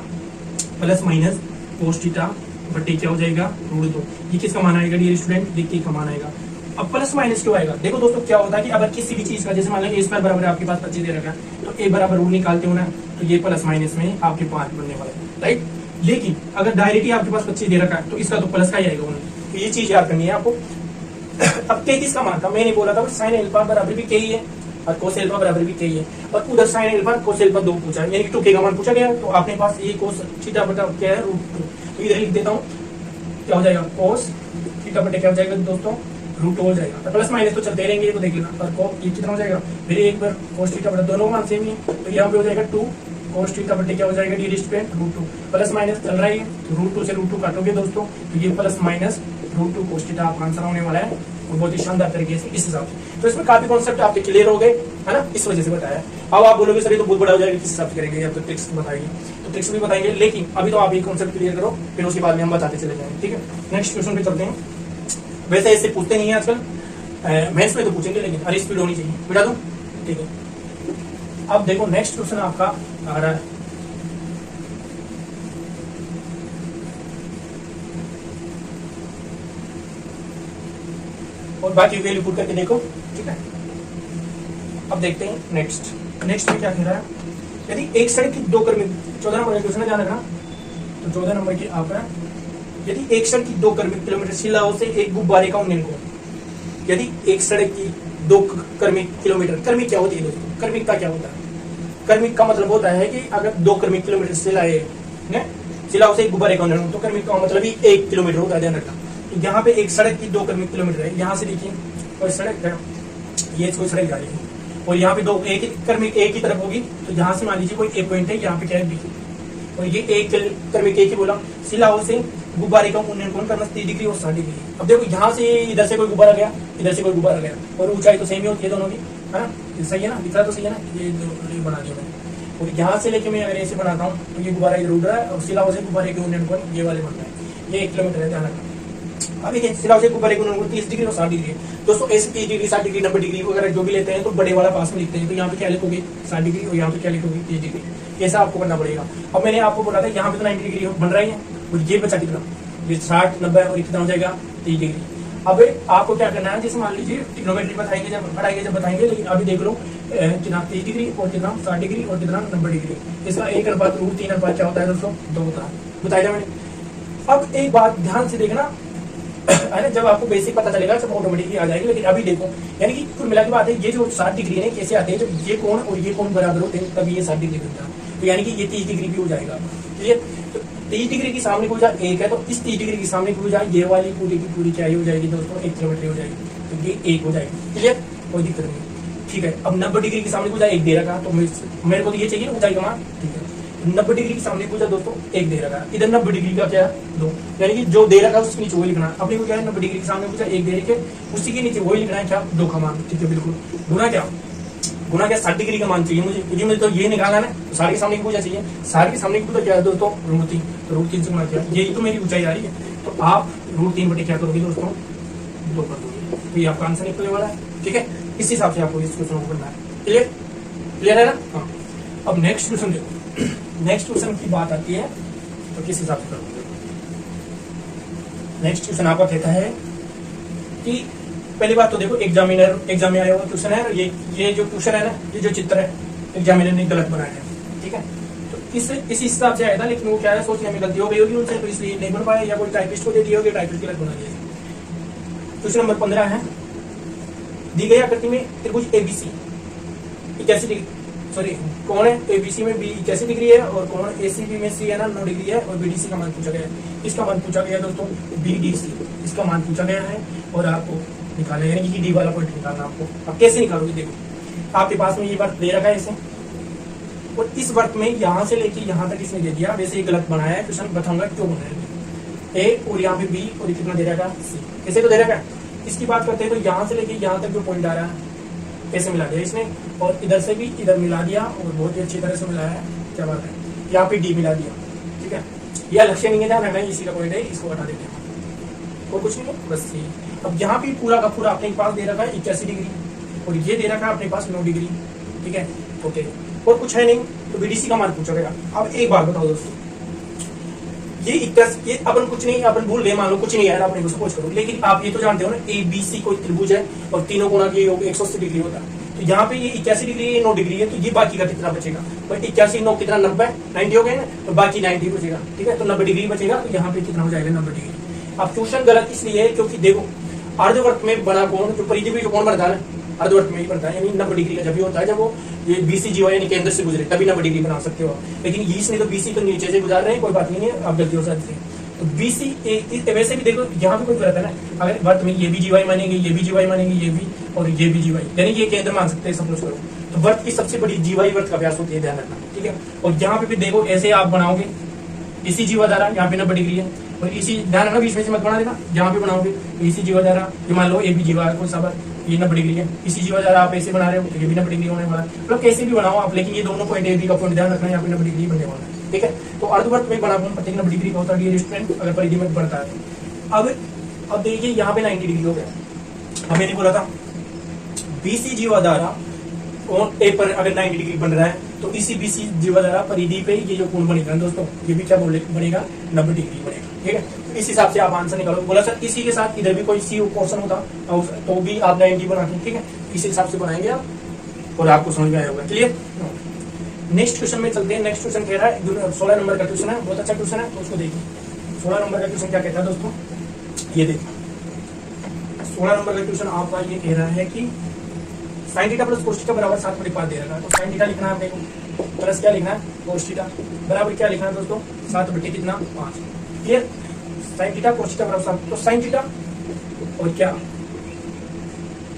प्लस माइनस cos थीटा बटे क्या हो जाएगा √2। ये किसका मान आएगा डियर स्टूडेंट, देखिए का मान आएगा। अब प्लस माइनस क्यों आएगा, देखो दोस्तों क्या होता है कि अगर किसी भी चीज का जैसे मान लो ए स्क्वायर बराबर आपके पास 25 दे रखा है, तो ए बराबर रूट निकालते हो ना, तो ये प्लस माइनस में आपके 5 बनने वाला है, राइट। लेकिन अगर डायरेक्टली आपके पास 25 दे रखा है तो इसका तो प्लस का ही आएगा, तो ये चीज याद करनी है आपको। अब के किसका मान था, मैंने बोला था साइन एल्फा बराबर भी के ही है और कोस एल्फा बराबर भी के ही है, और उधर साइन एल्फा कोस एल्फा 2 पूछा, यानी कि 2 का मान पूछा गया, तो आपने पास ये कोस थीटा बटा क्या है √2, तो इधर लिख देता हूँ क्या हो जाएगा, कोस थीटा बटे क्या हो जाएगा दोस्तों, √2 हो जाएगा। तो प्लस माइनस तो चलते रहेंगे, ये तो देख लेना, और ये कितना हो जाएगा, फिर एक बार कोस थीटा बटा, दोनों मान सेम ही है, तो यहाँ पे हो जाएगा 2 कोस थीटा बटे क्या हो जाएगा डियर स्टूडेंट √2, प्लस माइनस चल रहा है, तो √2 से √2 काटोगे दोस्तों, तो ये प्लस माइनस √2 कोस थीटा आपका आंसर होने वाला है, और बहुत ही शानदार तरीके से इस हिसाब से। तो इसमें काफी कॉन्सेप्ट आपके क्लियर हो गए है ना, इस वजह से बताया। अब आप बोलोगे सर ये तो बहुत बड़ा हो जाएगा, किस हिसाब से करेंगे, या तो ट्रिक्स बताएंगे, तो ट्रिक्स भी बताएंगे, लेकिन अभी तो आप ये कॉन्सेप्ट क्लियर करो, फिर उसके बाद में हम बताते चले जाएंगे। ठीक है, नेक्स्ट क्वेश्चन पे चलते हैं। वैसे ऐसे पूछते नहीं है आजकल, मैथ्स में तो पूछेंगे, लेकिन अरे स्पीड होनी चाहिए, बिठा दूं, ठीक है। अब देखो नेक्स्ट क्वेश्चन आपका आ रहा है, और बाकी वैल्यू पुट करके देखो, ठीक है। अब देखते हैं नेक्स्ट में क्या कह रहा है। यदि एक सड़क की 2 कर्मी, 14 नंबर का क्वेश्चन है, ध्यान रखना। तो 14 नंबर की आप है, यदि एक सड़क की 2 कर्मी किलोमीटर शिलाओं से एक गुब्बारे का उन्नयन को, यदि एक सड़क की 2 कर्मी किलोमीटर, कर्मी क्या होती है दोस्तों, कर्मिक का क्या होता है, कर्मिक का मतलब होता है कि अगर 2 कर्मी किलोमीटर शिलाओं से एक गुब्बारे का उन्नयन, तो कर्मिक का मतलब ही 1 किलोमीटर होता है, ध्यान रखना। तो यहाँ पे एक सड़क की 2 कर्मी किलोमीटर है, यहाँ से देखिए कोई सड़क है, ये कोई सड़क जा रही है, और यहाँ पे 2 एक कर्मी एक ही तरफ होगी, तो यहाँ से मान लीजिए कोई ए पॉइंट है, यहाँ पे क्या है बी, और ये एक कर्मिक एक ही बोला, शिलाओं से गुब्बारे का उन्नयन कौन करना 30 डिग्री और 60 डिग्री। अब देखो यहाँ से इधर से कोई गुब्बारा गया, इधर से कोई गुब्बारा गया, और ऊंचाई तो सेम ही होती है दोनों की, है ना, सही है ना, दिख रहा तो सही है ना, ये बना दिया मैंने। और यहाँ से लेके मैं अगर ऐसे बनाता हूँ तो ये गुब्बारा इधर उड़ रहा है, और शिलाओं से गुब्बारे के उन्नयन कौन ये वाले बनता है, ये 1 किलोमीटर है, ध्यान रखना। अब देखिए शिलाओं से गुब्बारे के उन्नयन 30 डिग्री और 60 डिग्री दोस्तों, ऐसे 30 डिग्री 60 डिग्री 90 डिग्री वगैरह जो भी लेते हैं तो बड़े वाला पास में लिखते हैं, तो यहाँ पे क्या लिखोगे 60 डिग्री, और यहाँ पे क्या लिखोगे 30 डिग्री, ऐसा आपको करना पड़ेगा। अब मैंने आपको बोला था यहाँ पे तो 90 डिग्री बन रही है, और ये बचा कितना, ये 60 90 और कितना हो जाएगा 30 डिग्री। अब आपको क्या करना है, जैसे मान लीजिए ट्रिग्नोमेट्री बताएंगे जब पढ़ाएंगे जब बताएंगे, लेकिन अभी देख लो कितना 30 डिग्री और कितना 60 डिग्री और कितना 90 डिग्री, इसका 1 अनुपात रूट 3 अनुपात क्या होता है दोस्तों 2 होता है, बताया था मैंने। अब एक बात ध्यान से देखना है ना, जब आपको बेसिक पता चलेगा सब ऑटोमेटिकली आ जाएगी, लेकिन अभी देखो यानी कि कुल मिला के बात है, ये जो 60 डिग्री है कैसे आते हैं, जब ये कोण और ये कोण बराबर होते हैं तभी ये 60 डिग्री बनता है, तो यानी कि ये 30 डिग्री भी हो जाएगा, ठीक है। तो 30 डिग्री की सामने की भुजा 1 है, तो इस 30 डिग्री की सामने की भुजा ये वाली पूरी की पूरी क्या हो जाएगी दोस्तों 1 किलोमीटर हो जाएगी, तो ये 1 हो जाएगी, क्लियर, कोई दिक्कत नहीं, ठीक है। अब 90 डिग्री की सामने की भुजा 1 दे रखा, तो मेरे को तो ये चाहिए ऊंचाई का मान, ठीक है। 90 डिग्री की सामने पूछा दोस्तों 1 दे रखा है, इधर 90 डिग्री का क्या है 2, यानी कि जो दे रखा है उसके नीचे वही लिखना है। अपने को क्या है 90 डिग्री के सामने पूछा 1 दे रखे, उसी के नीचे वही लिखना है क्या 2 का मान, ठीक है बिल्कुल। गुना क्या 60 डिग्री का मान चाहिए मुझे, क्योंकि मुझे तो ये निकालना है, तो 60 के सामने की पूछा चाहिए, 60 के सामने की पूछा क्या है दोस्तों √3, तो √3 से गुना किया, यही तो मेरी ऊंचाई आ रही है, तो आप √3 बटे क्या करोगे दोस्तों 2 कर दोगे, तो ये आपका आंसर निकलने वाला है, ठीक है। इस हिसाब से आपको इस क्वेश्चन को करना है, क्लियर है ना। हाँ, अब नेक्स्ट क्वेश्चन देखो, नेक्स्ट क्वेश्चन की बात आती है तो किस हिसाब से करोगे। नेक्स्ट क्वेश्चन आपका कहता है कि पहली बात तो देखो एग्जाम में आया हुआ क्वेश्चन है, ये जो क्वेश्चन है ना, ये जो चित्र है एग्जामिनर ने गलत बनाया है, ठीक है। तो इस हिसाब से आया था, लेकिन वो क्या है सोचने में गलती हो गई होगी उनसे, तो इसलिए नहीं बन पाया, या कोई टाइपिस्ट को दे दिया होगी, टाइपिस्ट गलत बना दिया। क्वेश्चन नंबर 15 है, दी गई आकृति में त्रिभुज ABC 81 डिग्री, सॉरी कोण है ABC में B 81 डिग्री है, और कोण ACB में C है ना 9 डिग्री है, और BDC का मान पूछा गया है। इसका मान पूछा गया है दोस्तों BDC, इसका मान पूछा गया है, और आपको निकालना है, यानी कि D वाला पॉइंट निकालना आपको। अब कैसे निकालोगे, देखो आपके पास में ये वर्त दे रखा है इसे, और इस वर्त में यहाँ से लेके यहाँ तक इसने दे दिया, वैसे ये गलत बनाया है, क्वेश्चन बताऊंगा क्यों बनाया है। A और यहाँ पे B और कितना दे रखा है C, कैसे तो दे रखा है। इसकी बात करते हैं तो यहाँ से लेके यहाँ तक जो पॉइंट आ रहा है कैसे मिला दिया इसने, और इधर से भी इधर मिला दिया, और बहुत ही अच्छी तरह से मिलाया है, क्या बात है। यहाँ पे D मिला दिया, ठीक है। यह लक्ष्य नहीं है, ध्यान रखना इसी का पॉइंट है, इसको हटा देते हैं और कुछ नहीं है बस ये। अब यहाँ पे पूरा का पूरा अपने पास दे रखा है 81 डिग्री, और ये दे रखा है अपने पास 9 डिग्री, ठीक है, ओके, और कुछ है नहीं, तो BDC का मान पूछा गया। अब एक बात बताओ दोस्तों, ये अपन कुछ नहीं, अपन भूल गए, मान लो कुछ नहीं आया अपने को सपोज करो, लेकिन आप ये तो जानते हो ना ABC कोई त्रिभुज है, और तीनों कोणों के योग 180 डिग्री होता है, तो यहाँ पे ये 81 डिग्री 9 डिग्री है, तो ये बाकी का कितना बचेगा, तो 81 9 कितना 90 हो गए ना, तो बाकी 90 बचेगा, ठीक है, तो 90 डिग्री बचेगा, तो यहाँ पे कितना हो जाएगा 90 डिग्री। अब क्वेश्चन गलत इसलिए है क्योंकि देखो अर्धवर्त में बना कोण जो परिधि जो कोण बनता है अर्धवर्त में ही बनता है, यानी 90 डिग्री का जब भी होता है, जब वो ये BCG यानी केंद्र से गुजरे तभी 90 डिग्री बना सकते हो, लेकिन इसने तो BC तो नीचे से गुजार रहे हैं, कोई बात नहीं है, आप गलती हो सकती है। तो BC वैसे भी देखो यहाँ पे कोई गलत है ना, अगर वर्त में ये भी GY मानेंगे, ये भी GY मानेंगे, ये भी और ये भी GY, यानी ये केंद्र मान सकते हैं सपोज करो, तो वर्त की सबसे बड़ी GY वर्त का व्यास होती है, ध्यान रखना, ठीक है। और यहाँ पे भी देखो ऐसे आप बनाओगे BCG बता रहा है, यहाँ पे 90 डिग्री है, और इसी ध्यान रखना बीच में से मत बना देना, जहाँ पे बनाओगे इसी जीवा द्वारा, ये मान लो ए बी जीवा कोई सा ये 90 डिग्री है, इसी जीवा द्वारा आप ऐसे बना रहे हो तो ये भी 90 डिग्री होने वाला है, मतलब कैसे भी बनाओ आप, लेकिन ये दोनों पॉइंट ए बी का पॉइंट ध्यान रखना है, यहाँ पे 90 डिग्री बनने वाला है, ठीक है। तो अर्धवर्त में बना प्रत्येक 90 डिग्री का होता है स्टूडेंट, अगर परिधि में बढ़ता है। अब देखिए यहाँ पे 90 डिग्री हो गया, अब मैंने बोला था बीसी जीवा द्वारा और ए पर अगर 90 डिग्री बन रहा है तो इसी बीसी जीवा द्वारा परिधि पे ये जो कोण बनेगा दोस्तों, ये भी क्या बनेगा 90 डिग्री बनेगा, ठीक है। तो इस हिसाब से आप आंसर निकालो। बोला सर इसी के साथ इधर भी कोई सी पोर्शन होता तो भी आप 90 बनाते, ठीक है। इस हिसाब से बनाएंगे आप और आपको समझ में आया होगा, क्लियर। नेक्स्ट क्वेश्चन में चलते हैं। नेक्स्ट क्वेश्चन कह रहा है 16 नंबर का क्वेश्चन है, बहुत अच्छा क्वेश्चन है, तो उसको देखिए। 16 नंबर का क्वेश्चन क्या कहता है दोस्तों, ये देखिए 16 नंबर का क्वेश्चन आपका ये कह रहा है कि sine theta plus cos theta बराबर 7/5 दे रखा है। तो साइन थीटा लिखना है आपने को प्लस क्या लिखना है कोस थीटा बराबर क्या लिखना है दोस्तों 7/5। Clear. Sine theta cos theta बराबर 7, तो साइन थीटा और क्या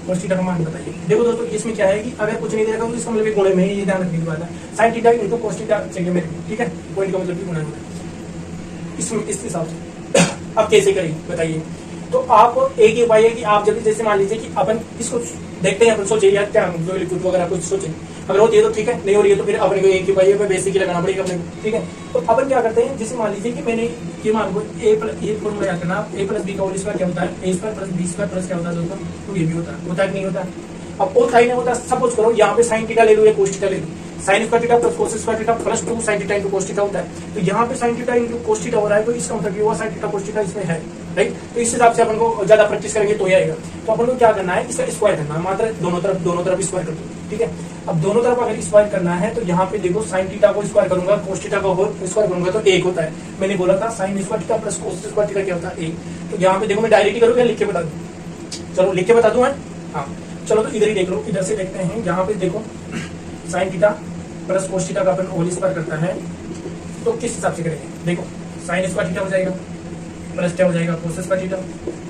कोस थीटा का मान बताइए। देखो दोस्तों इसमें क्या है कि अगर कुछ नहीं दे रखा तो इसका मतलब गुणे में, ये ध्यान रखने की बात है। Sign theta into cos theta चाहिए मेरे को, ठीक है। पॉइंट का मतलब भी गुणा है इसमें, इस हिसाब से। अब कैसे करेंगे बताइए। तो आप एक ही उपाय है कि आप जब जैसे मान लीजिए कि अपन इसको देखते हैं, अपन सोचे यार क्या लिक्विड वगैरह कुछ सोचे, अगर होती है तो ठीक है, नहीं हो रही है तो फिर अपने को एक ही उपाय है बेसिक ही लगाना पड़ेगा अपने को, ठीक है। तो अपन क्या करते हैं, जैसे मान लीजिए कि मैंने ये मान को ए फॉर्मूला याद करना, a प्लस बी का होल स्क्वायर क्या होता है, a square plus B square plus क्या होता है दोस्तों, तो ये भी होता है कि नहीं होता है। अब और साइन होता है, सपोज करो यहाँ पे साइन थीटा ले लो या कोस थीटा ले लो, sine square theta plus cos square theta plus 2 sine theta into cos theta होता है। तो यहाँ पे sine theta into cos theta हो रहा है, तो इसका मतलब ये हुआ साइन थीटा कोस थीटा इसमें है, राइट। तो इस हिसाब से अपन को ज्यादा प्रैक्टिस करेंगे तो ही आएगा। तो अपन को क्या करना है, इसका स्क्वायर करना है, मात्र दोनों तरफ स्क्वायर कर दो, ठीक है। अब दोनों तरफ अगर स्क्वायर करना है तो यहाँ पे देखो साइन थीटा को स्क्वायर करूंगा, कोस थीटा को स्क्वायर करूंगा तो 1 होता है। मैंने बोला था sign square theta plus cos square theta क्या होता है 1। तो यहाँ पे देखो मैं डायरेक्ट करूँ या लिख के बता दूं, चलो लिख के बता दूं। हाँ चलो तो इधर ही देख लो, इधर से देखते हैं। यहाँ पे देखो sine theta plus cos theta का अपन होल स्क्वायर करता है तो किस हिसाब से करेंगे, देखो साइन स्क्वायर थीटा हो जाएगा प्लस क्या हो जाएगा कोस square theta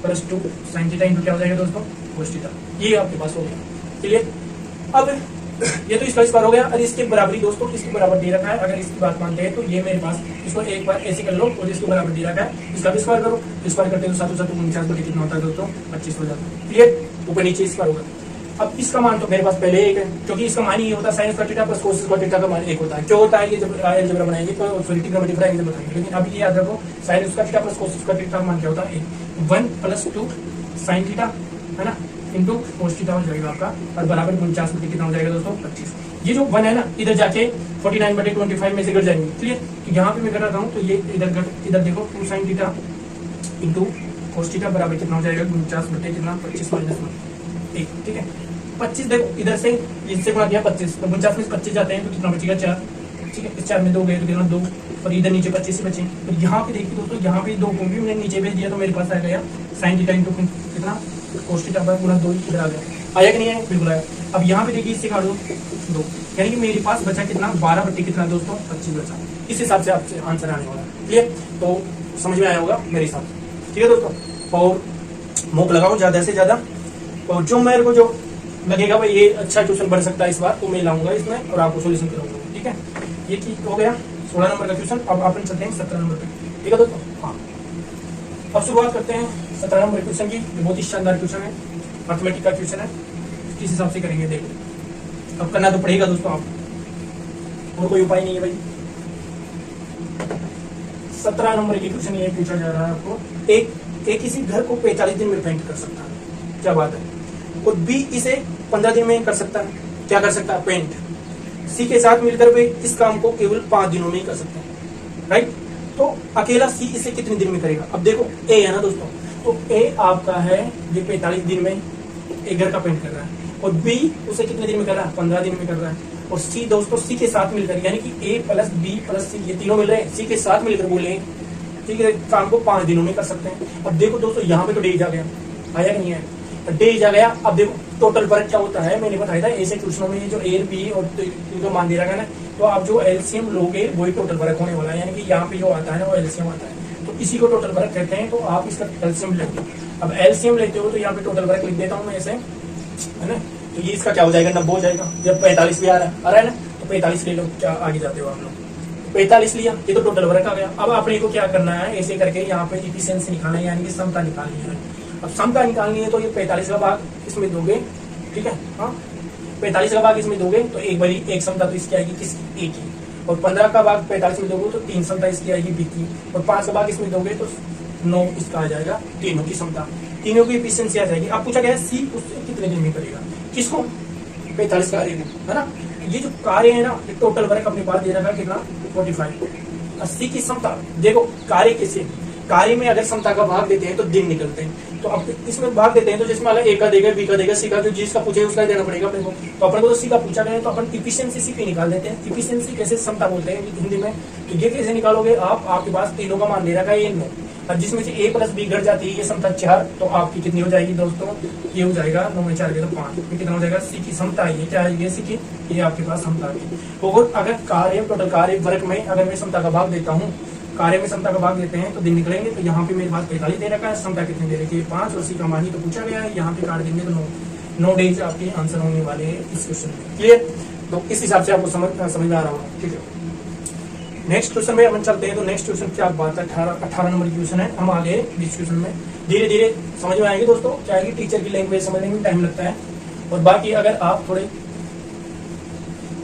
plus 2 sine theta into क्या हो जाएगा दोस्तों कोस थीटा। ये आपके पास हो गया, क्लियर। अब ये तो इसका स्क्वायर हो गया। और इसके बराबरी दोस्तों इसके बराबर दे रखा है, अगर इसकी बात मानते हैं तो ये मेरे पास इसको एक बार ऐसे कर लो और इसके बराबर दे रखा है, इसका भी स्क्वायर करो। स्क्वायर करते हैं तो 7 49 कितना होता है दोस्तों 25 हो जाता है, क्लियर। ऊपर नीचे स्क्वायर होगा। अब इसका मान तो मेरे पास पहले एक है, क्योंकि इसका मान ही होता है sign square theta plus cos square theta का मान 1 होता है। क्यों होता है ये जब अलजेब्रा बनाएंगे तो सॉरी ट्रिग्नोमेट्री बनाएंगे तो बताएंगे, लेकिन अभी ये याद रखो sign square theta plus cos square theta का मान क्या होता है 1 प्लस 2 साइन थीटा है ना इंटू कोस थीटा हो जाएगा आपका, और बराबर 49 में कितना हो जाएगा दोस्तों 25। ये जो 1 है ना इधर जाके 49/25 में से घट जाएंगे, क्लियर। तो यहाँ पे मैं कर रहा हूँ तो ये इधर देखो 2 sine theta into cos theta बराबर कितना हो जाएगा 49/25 माइनस 1, ठीक है। 25 देखो इधर से इससे गुणा किया 25 तो 49 में 25 जाते हैं तो कितना बचेगा 4, ठीक है। इस 4 में 2 गए तो कितना 2, और इधर नीचे 25 से बचे। तो यहाँ पे देखिए दोस्तों यहाँ पे 2 को भी मैंने नीचे भेज दिया तो मेरे पास आ गया साइन थीटा इंटू कितना कोस थीटा पर गुणा 2 इधर आ गया, आया कि नहीं आया, बिल्कुल आया। अब यहाँ पे देखिए इससे काट दो 2, यानी कि मेरे पास बचा कितना 12 कितना दोस्तों 25 बचा। इस हिसाब से आपसे आंसर आने वाला है, क्लियर। तो समझ में आया होगा मेरे हिसाब से, ठीक है दोस्तों। और मोक लगाओ ज्यादा से ज्यादा, और जो मेरे को जो लगेगा भाई ये अच्छा क्वेश्चन बन सकता है इस बार तो मैं लाऊंगा इसमें और आपको सोल्यूशन कराऊंगा, ठीक है। ये ठीक हो गया 16 नंबर का क्वेश्चन। अब अपन चलते हैं 17 नंबर पे, ठीक है दोस्तों। हाँ अब शुरुआत करते हैं 17 नंबर क्वेश्चन की। बहुत ही शानदार क्वेश्चन है, मैथमेटिक्स का क्वेश्चन है। किस हिसाब से करेंगे देखो, अब करना तो पड़ेगा दोस्तों आप, और कोई उपाय नहीं है भाई। 17 नंबर की क्वेश्चन ये पूछा जा रहा है आपको, एक किसी घर को 45 दिन में पेंट कर सकता है, क्या बात है। और बी इसे 15 दिन में कर सकता है, क्या कर सकता है पेंट। सी के साथ मिलकर वे इस काम को केवल 5 दिनों में ही कर सकते हैं, राइट। तो अकेला सी इसे कितने दिन में करेगा। अब देखो ए है ना दोस्तों, तो ए आपका है ये 45 दिन में एक घर का पेंट कर रहा है, और बी उसे कितने दिन में कर रहा है 15 दिन में कर रहा है। और सी दोस्तों सी के साथ मिलकर यानी कि ए प्लस बी प्लस सी ये तीनों मिल रहे हैं, सी के साथ मिलकर बोले ठीक है काम को 5 दिनों में कर सकते हैं। अब देखो दोस्तों यहाँ पे तो डेज आ गया, आया कि नहीं आया, डेज आ गया। अब देखो टोटल वर्क क्या होता है, मैंने बताया था ऐसे क्वेश्चनों में जो ए बी और जो मान दे रखा है ना, तो आप जो एलसीएम लोगे वही टोटल वर्क होने वाला है, यानी कि यहाँ पे जो आता है ना वो एलसीएम आता है, तो इसी को टोटल वर्क कहते हैं। तो आप इसका एलसीएम लेंगे, अब एलसीएम लेते हो तो यहाँ पे टोटल वर्क लिख देता हूँ मैं ऐसे, है ना। तो ये इसका क्या हो जाएगा 90 हो जाएगा, जब 45 भी आ रहा है ना, तो 45 ले लो, क्या आगे जाते हो आप लोग 45 लिया, ये तो टोटल वर्क आ गया। अब अपने को क्या करना है, ऐसे करके यहाँ पे इफिशिएंसी निकालना है, यानी कि समता निकालनी है। अब समता निकालनी है तो ये 45 का भाग इसमें दोगे, ठीक है, हाँ 45 का भाग इसमें दोगे तो एक बारी एक समता तो इसकी आएगी किसकी, ए की, और 15 का भाग 45 में दोगे तो 3 समता इसकी आएगी बी की, और 5 का भाग इसमें दोगे तो 9 इसका आ जाएगा, तीनों की समता, तीनों की एफिशिएंसी आ जाएगी। अब पूछा गया है सी उससे कितने दिन में करेगा, किसको, 45 कार्य है ना। ये जो कार्य है ना, टोटल वर्क अपने पास दे रखा है कितना, 45। 80 की समता, देखो कार्य कैसे, कार्य में अगर समता का भाग देते हैं तो दिन निकलते हैं, तो अब इसमें भाग देते हैं तो जिसमें अलग ए का देगा, बी का देगा, सी का, जो जिसका पूछे उसका देना पड़ेगा अपने को। तो अपन को तो सी का पूछा गया तो अपन इफिशिएंसी सी पे निकाल देते हैं। इफिशिएंसी कैसे, समता बोलते हैं हिंदी में, तो ये कैसे निकालोगे आप, आपके पास तीनों का मान दे रखा है ये 9, और जिसमें से ए प्लस बी घट जाती है ये समता 4, तो आपकी कितनी हो जाएगी दोस्तों, ये हो जाएगा 9 में 4 के तो 5, फिर कितना हो जाएगा, सी की समता, ये क्या है, ये सी की, ये आपके पास समता है। और अगर कार्य, टोटल कार्य वर्क में अगर मैं समता का भाग देता हूँ, कार्य में समता का भाग देते हैं तो दिन निकलेंगे। तो यहाँ पे मेरे पास 45 दे रखा है, समता कितनी दे रखी है 5, और सी का मान ही तो पूछा गया है, यहाँ पे काट देंगे तो 9 डेज आपके आंसर होने वाले हैं इस क्वेश्चन में। क्लियर, तो इस हिसाब से आपको समझ में आ रहा होगा, ठीक है। नेक्स्ट क्वेश्चन में अपन चलते हैं। तो नेक्स्ट क्वेश्चन क्या बात है, 18 नंबर की क्वेश्चन है। हम आगे इस क्वेश्चन में धीरे धीरे समझ में आएंगे दोस्तों, क्या है कि टीचर की लैंग्वेज समझने में टाइम लगता है, और बाकी अगर आप थोड़े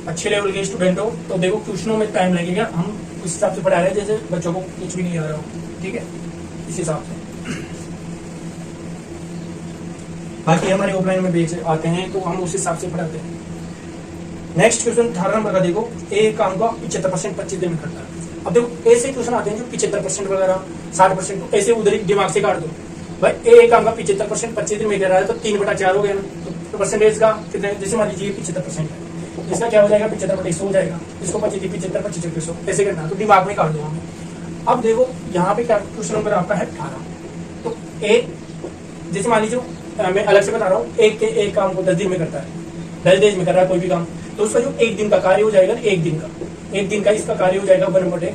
अच्छे लेवल के स्टूडेंट हो तो देखो क्वेश्चनों में टाइम लगेगा, हम उस हिसाब से पढ़ा रहे हैं जैसे बच्चों को कुछ भी नहीं आ रहा हो, ठीक है, इस हिसाब से। बाकी हमारे ऑफलाइन में बेच आते हैं तो हम उस हिसाब से पढ़ाते हैं। नेक्स्ट क्वेश्चन 18 नंबर का देखो, ए काम का 75% 25 दिन में करता है। अब देखो ऐसे क्वेश्चन आते हैं जो 75% वगैरह 60%, ऐसे उधर ही दिमाग से काट दो भाई। ए काम का 75% 25 दिन में कर रहा है तो 3/4 हो गया ना, तो परसेंटेज का कितने, जैसे मान लीजिए 75% है, इसका क्या हो जाएगा 75/100 हो जाएगा, इसको 25 75 25 100 ऐसे करना, तो दिमाग में काट दो हमें। अब देखो यहाँ पे क्या क्वेश्चन नंबर आपका है 18, तो ए जैसे मान लीजिए मैं अलग से बता रहा हूँ, एक काम को 10 दिन में करता है, 10 डेज में कर रहा है कोई भी काम, तो उसका जो एक दिन का कार्य हो जाएगा, एक दिन का इसका कार्य हो जाएगा 1/10,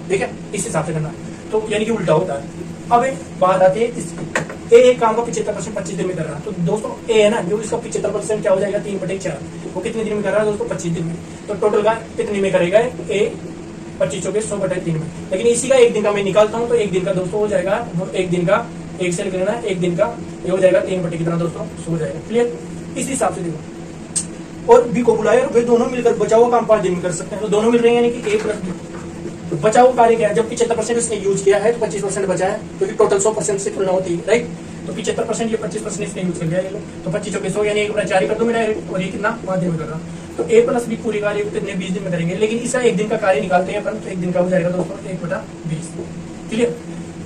ठीक है, इस हिसाब से करना है, तो यानी कि उल्टा होता है। अब एक बात आती है इसकी, एक काम का 75% 25 दिन में कर रहा है, तो दोस्तों ए है ना, जो इसका 75% क्या हो जाएगा 3/4, वो कितने दिन में कर रहा है दोस्तों 25 दिन में, तो टोटल का कितने में करेगा ए 25 चौके 100/3 में। लेकिन इसी का एक दिन का मैं निकालता हूँ तो एक दिन का दोस्तों हो जाएगा, एक दिन का एक से करना है, एक दिन का ये हो जाएगा 3/, कितना दोस्तों 100 हो जाएगा। क्लियर, इस हिसाब से देखो, और बी को बुलाया और वे दोनों मिलकर बचा हुआ काम 5 दिन में कर सकते हैं, तो दोनों मिल रहे हैं यानी कि ए प्लस बी। तो बचा हुआ कार्य क्या है, जब 75% इसने यूज किया है तो 25% बचा है, क्योंकि टोटल 100% से तुलना होती है, राइट। तो 75% ये 25% इसने यूज कर लिया है, तो 25 चौके 100 यानी 1/4 कर दो मेरा, और ये कितना 5 दिन में कर रहा। तो ए प्लस बी पूरी कार्य कितने 20 दिन में करेंगे, लेकिन इसका एक दिन का कार्य निकालते हैं अपन, तो एक दिन का हो जाएगा दोस्तों 1/20। क्लियर।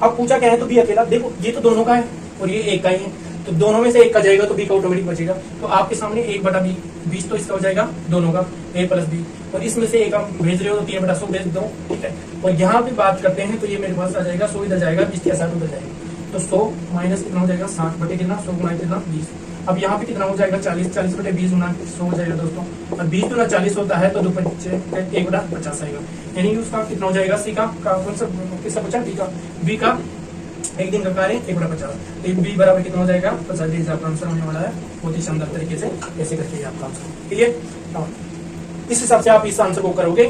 अब पूछा क्या है, तो बी अकेला, देखो ये तो दोनों का है और ये एक का ही है, तो दोनों में से एक का जाएगा तो बी का ऑटोमेटिक बचेगा, तो आपके सामने 1/20 20 तो इसका हो जाएगा दोनों का ए प्लस बी, और इसमें से एक आप भेज रहे हो तो 3/100 भेज दो, ठीक है। और यहाँ पे बात करते हैं तो ये मेरे पास आ जाएगा 100 इधर जाएगा, 20 के 60 उधर जाएगा, तो 100 माइनस कितना हो जाएगा 60 बटे कितना 100 गुना कितना 20। अब यहाँ पे कितना हो जाएगा 40 बटे 20 गुना 100 हो जाएगा दोस्तों, और 20 गुना 40 होता है तो 2 5 1/50 आएगा, यानी उसका कितना हो जाएगा सी का कौन सा किसका बचा बी का एक दिन का कार्य 1/50, तो बी बराबर कितना हो जाएगा 50 डेज आपका आंसर होने वाला है। बहुत ही शानदार तरीके से ऐसे करके आपका आंसर, क्लियर। इस हिसाब से आप इस आंसर को करोगे,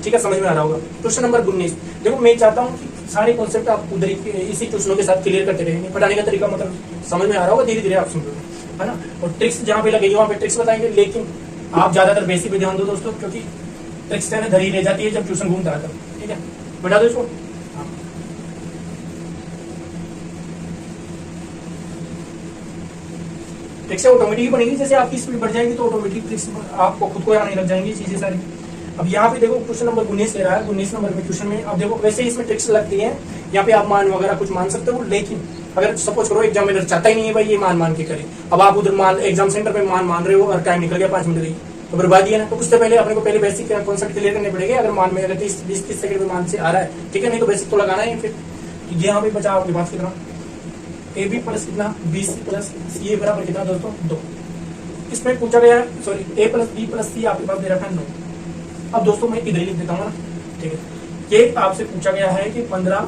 ठीक है, समझ में आ रहा होगा। क्वेश्चन नंबर 19 देखो, मैं चाहता हूँ कि सारे कॉन्सेप्ट आप उधर इसी क्वेश्चनों के साथ क्लियर करते रहेंगे, पढ़ाने का तरीका मतलब समझ में आ रहा होगा, धीरे धीरे आप समझोगे, है ना। और ट्रिक्स जहाँ पे लगेगी वहाँ पे ट्रिक्स बताएंगे, लेकिन आप ज्यादातर बेसिक पे ध्यान दो दोस्तों, क्योंकि ट्रिक्स धरी रह जाती है जब ट्यूशन घूमता है, ठीक है, बता दो इसको। ट्रिक्स ऑटोमेटिक बनेगी, जैसे आपकी स्पीड बढ़ जाएगी तो ऑटोमेटिक ट्रिक्स आपको खुद को आने लग जाएंगी चीजें सारी। अब यहाँ पे देखो क्वेश्चन नंबर 19 ले रहा है, 19 नंबर में क्वेश्चन में अब देखो वैसे इसमें ट्रिक्स लगती है, यहाँ पे आप मान वगैरह कुछ मान सकते हो, लेकिन अगर सपोज करो एग्जामिनर चाहता ही नहीं है भाई ये मान के करे, अब आप उधर मान एग्जाम सेंटर पे मान रहे हो और टाइम निकल गया 5 मिनट गई तो बर्बादी है ना। तो उससे पहले अपने को पहले बेसिक कॉन्सेप्ट क्लियर करने पड़ेंगे, अगर मान में अगर 20-30 सेकंड में मान से आ रहा है, ठीक है, नहीं तो बेसिक तो लगाना है। फिर यहाँ पे बचा आपके पास कितना ए बी प्लस कितना 20 प्लस सी ए बराबर कितना दोस्तों 2। इसमें पूछा गया है, सॉरी ए प्लस बी प्लस सी आपके पास दे रखा है 9। अब दोस्तों मैं इधर ही लिख देता हूँ ना, ठीक है। ये आपसे पूछा गया है कि 15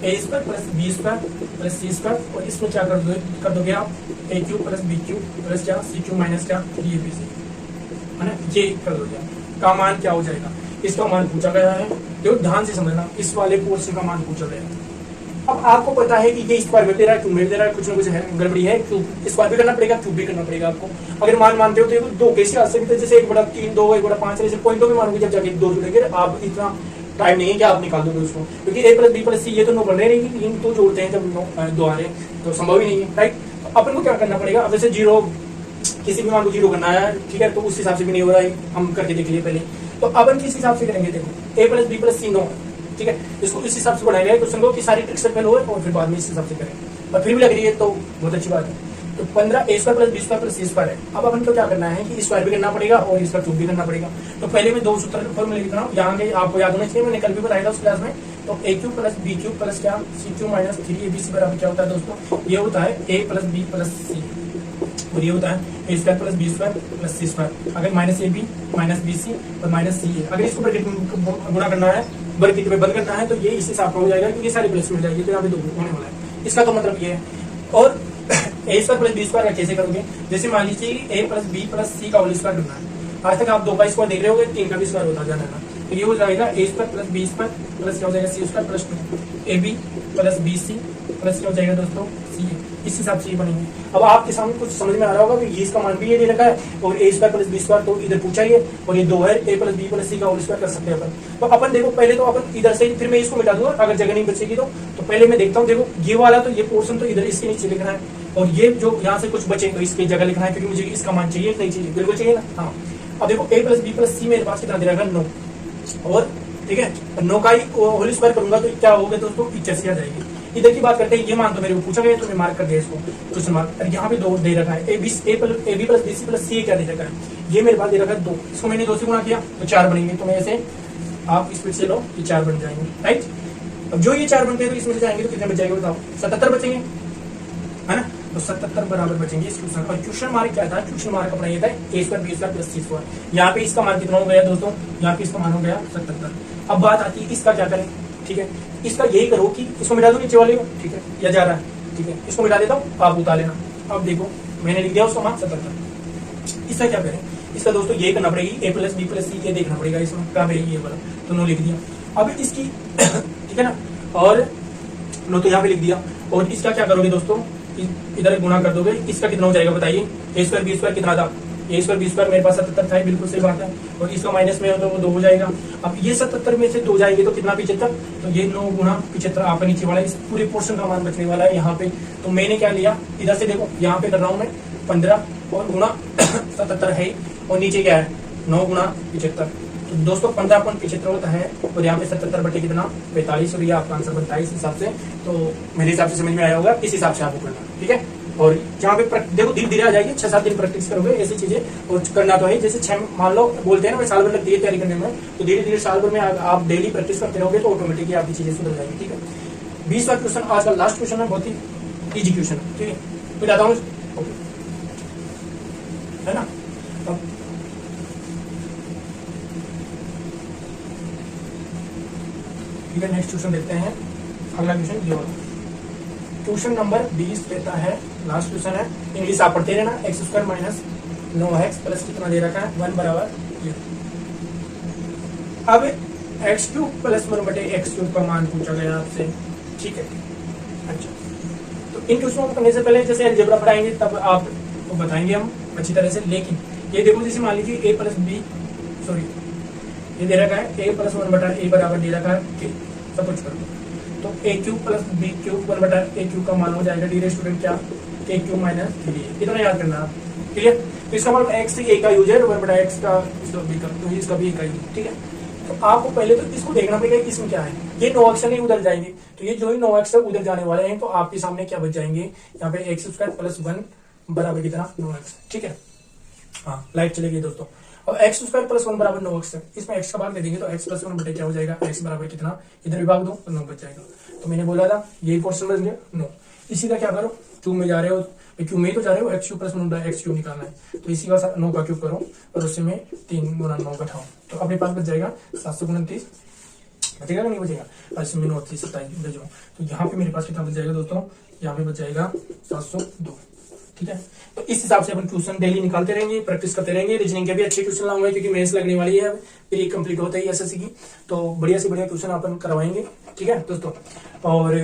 A square plus B square plus C square, और इसमें क्या कर दोगे आप A cube plus B cube plus क्या सी क्यू माइनस क्या डी ए बी सी, है ना, ये कर दोगे का मान क्या हो जाएगा। इसका मान पूछा गया है। देखो ध्यान से समझना, इस वाले पोर्शन का मान पूछा गया है। अब आपको पता है कि ये स्क्वायर में दे रहा है, क्यूब में दे रहा है, कुछ ना कुछ है, गड़बड़ी है, क्यूब स्क्वायर भी करना पड़ेगा, क्यूब भी करना पड़ेगा आपको। अगर मान मानते हो तो ये दो कैसे आ सकते हैं, जैसे 1/3, 2, 1/5 ऐसे पॉइंटों में मानोगे, जब जाके दो जुड़ेंगे। आप इतना टाइम नहीं है कि आप निकाल दोगे उसको, क्योंकि a + b + c ये तो 9 बन रहे हैं, इन तो जोड़ते हैं जब 2 आ रहे हैं तो संभव ही नहीं है, राइट। तो अपन को क्या करना पड़ेगा, अब जैसे 0 किसी भी मान को 0 करना है, ठीक है, तो उस हिसाब से भी नहीं हो रहा है, हम करके देख लिए पहले। तो अपन किस हिसाब से करेंगे, देखो a + b + c 9, ठीक है, इसको इस हिसाब से बढ़ाएंगे तो समझो कि सारी ट्रिक्स पहले हुए और फिर बाद में इस हिसाब से करें, और फिर भी लग रही है तो बहुत अच्छी बात है। तो 15 a² + b² + c² है। अब अपन को क्या करना है कि स्क्वायर भी करना पड़ेगा और इसका क्यूब भी करना पड़ेगा। तो पहले मैं 2 सूत्र फॉर्मूले लिख रहा हूँ, यहाँ के आपको याद होना चाहिए, मैंने कल भी बताया था उस क्लास में। तो a³ + b³ + क्या c³ - 3abc बराबर क्या होता है दोस्तों, ये होता है a + b + c, और ये होता है a² + b² + c²। अगर -ab -bc और -ca, अगर इसको ब्रैकेट में गुणा करना है, ब्रैकेट में बंद करना है, तो ये इस हिसाब का हो जाएगा, क्योंकि सारी प्लस मिल जाएगी, तो यहाँ पे 2 होने वाला है। इसका तो मतलब ये है। और a² + b² कैसे करोगे, जैसे मान लीजिए a + b + c का होल स्क्वायर करना है। आज तक आप 2 का स्क्वायर देख रहे होगे, 3 का भी स्क्वायर होता जाना है, तो ये हो जाएगा a² + b² प्लस क्या हो जाएगा c² + 2 ab + bc प्लस क्या हो जाएगा दोस्तों ca। इस हिसाब से ये बनेंगे। अब आपके सामने कुछ समझ में आ रहा होगा कि ये इसका मान भी ये दे रखा है, और a² + b² तो इधर पूछा ही है, और ये 2 है, a + b + c का होल स्क्वायर कर सकते हैं अपन। तो अपन देखो पहले तो अपन इधर से, फिर मैं इसको मिटा दूंगा अगर जगह नहीं बचेगी तो पहले मैं देखता हूँ। देखो ये वाला तो ये पोर्शन तो इधर इसके नीचे लिखना है, और ये जो यहाँ से कुछ बचे तो इसकी जगह लिखना है, क्योंकि मुझे इसका मान चाहिए नहीं चाहिए, बिल्कुल चाहिए ना। हाँ, अब देखो a + b + c मेरे पास कितना दे रखा है, 9, और ठीक है 9 का ही होल स्क्वायर करूंगा तो क्या होगा दोस्तों, 85 आ जाएगी। इधर की बात करते हैं, ये मान तो मेरे को पूछा गया तो मैं मार्क कर दिया इसको, क्वेश्चन मार्क। यहाँ पे 2 दे रखा है, ab + bc + c क्या दे रखा है, ये मेरे पास दे रखा है 2, इसको मैंने 2 से गुणा किया तो 4 बनेंगे। तो मैं ऐसे आप स्पीड से लो, ये 4 बन जाएंगे, राइट। अब जो ये 4 बनते हैं तो इसमें से जाएंगे तो कितने बच जाएंगे बताओ, 77 बचेंगे, है ना। तो 77 बराबर बचेंगे इस क्वेश्चन। और क्वेश्चन मार्क क्या था, क्वेश्चन मार्क अपना ये था a² b² + c²। यहाँ पे इसका मान कितना हो गया दोस्तों, यहाँ पे इसका मान हो गया 77। अब बात आती है इसका क्या करें, ठीक है, इसका यही करो कि इसको मिटा दो नीचे वाले को, ठीक है, या जा रहा है, ठीक है, इसको मिटा देता हूँ, आप उतार लेना। अब देखो मैंने लिख दिया उसका मान 77। इसका क्या करें, इसका दोस्तों ये करना पड़ेगी a + b + c ये देखना पड़ेगा, इसमें क्या मिलेगी ये वाला, तो 9 लिख दिया। अब इसकी ठीक है ना, और 9 तो यहाँ पे लिख दिया, और इसका क्या करोगे दोस्तों, इधर गुणा कर दोगे, इसका कितना हो जाएगा बताइए, a² b² कितना था, a² b² मेरे पास 77 था, बिल्कुल सही बात है, और इसका माइनस में हो तो वो 2 हो जाएगा। अब ये 77 में से 2 जाएंगे तो कितना 75, तो ये 9 × 75 आपका नीचे वाला इस पूरे पोर्शन का मान बचने वाला है यहाँ पे। तो मैंने क्या लिया, इधर से देखो यहाँ पे कर रहा हूँ मैं 15 और गुणा 77 है, और नीचे क्या है 9 × 75, तो दोस्तों 15.75 होता है, और यहाँ पे 77 बटे कितना 45, और ये आपका आंसर बनता है इस हिसाब से। तो मेरे हिसाब से समझ में आया होगा, इस हिसाब से आपको करना, ठीक है। और यहाँ पे देखो धीरे धीरे आ जाएगी, 6-7 दिन प्रैक्टिस करोगे ऐसी चीजें, और करना तो है। जैसे 6 मान लो बोलते हैं ना, साल भर लगती है तैयारी करने में, तो धीरे धीरे साल भर में आप डेली प्रैक्टिस करते रहोगे तो ऑटोमेटिकली आपकी चीजें सुधर जाएगी, ठीक है। 20वां क्वेश्चन आज का लास्ट क्वेश्चन है, बहुत ही इजी क्वेश्चन है, ठीक है, तो जाता हूँ, है ना। ठीक है, नेक्स्ट क्वेश्चन देखते हैं। अगला क्वेश्चन ये वाला, क्वेश्चन नंबर 20 देता है, लास्ट क्वेश्चन है। इंग्लिश आप पढ़ते रहना, x² - 9x प्लस कितना दे रखा है 1 बराबर 0। अब x³ + 1 बटे x³ का मान पूछा गया आपसे, ठीक है। अच्छा, तो इन क्वेश्चनों को करने से पहले जैसे अलजेब्रा पढ़ाएंगे तब आपको बताएंगे हम अच्छी तरह से। लेकिन ये देखो, जैसे मान लीजिए a + b, सॉरी ये दे रखा है a + 1 बटा a बराबर दे रखा है, सब कुछ कर दो, तो a³ + b³ 1 बटा a³ का मान हो जाएगा, डियर स्टूडेंट क्या, a³ - 3a। इतना याद करना है, क्लियर। तो इसका मतलब x से a का यूज है, 1 बटा x का b का, तो इसका भी a का यूज, ठीक है। तो आपको पहले तो इसको देखना पड़ेगा इसमें क्या है, ये 9 अक्षर नहीं उधर जाएंगे, तो ये जो ही 9 अक्षर उधर जाने वाले हैं, तो आपके सामने क्या बच जाएंगे, यहाँ पे x² + 1 बराबर कितना 9x, ठीक है। हाँ, लाइट चलेगी दोस्तों। और x² + 1 बराबर 9 अक्षर, इसमें x का भाग दे देंगे तो x + 1 बटे क्या हो जाएगा, x बराबर कितना, इधर भी भाग दो तो 9 बच जाएगा। तो मैंने बोला था यही पोर्शन बच गया 9। इसी का क्या करो, क्यूब में जा रहे हो, क्यूब में ही तो जा रहे हो, x³ + 1 बटा x³ निकालना है, तो इसी का 9 का क्यूब करो और उससे में 3 × 9 घटाओ, तो अपने पास बच जाएगा 729, बचेगा कि नहीं बचेगा, और इसमें 9 27 भेजो, तो यहाँ पे मेरे पास कितना बच जाएगा दोस्तों, यहाँ पे बच जाएगा 702, ठीक है। तो इस हिसाब से अपन क्वेश्चन डेली निकालते रहेंगे, प्रैक्टिस करते रहेंगे। रीजनिंग के भी अच्छे क्वेश्चन लाऊंगा क्योंकि मेंस लगने वाली है, फिर ये कंप्लीट होता है एसएससी की, तो बढ़िया से बढ़िया क्वेश्चन अपन करवाएंगे, ठीक है दोस्तों। और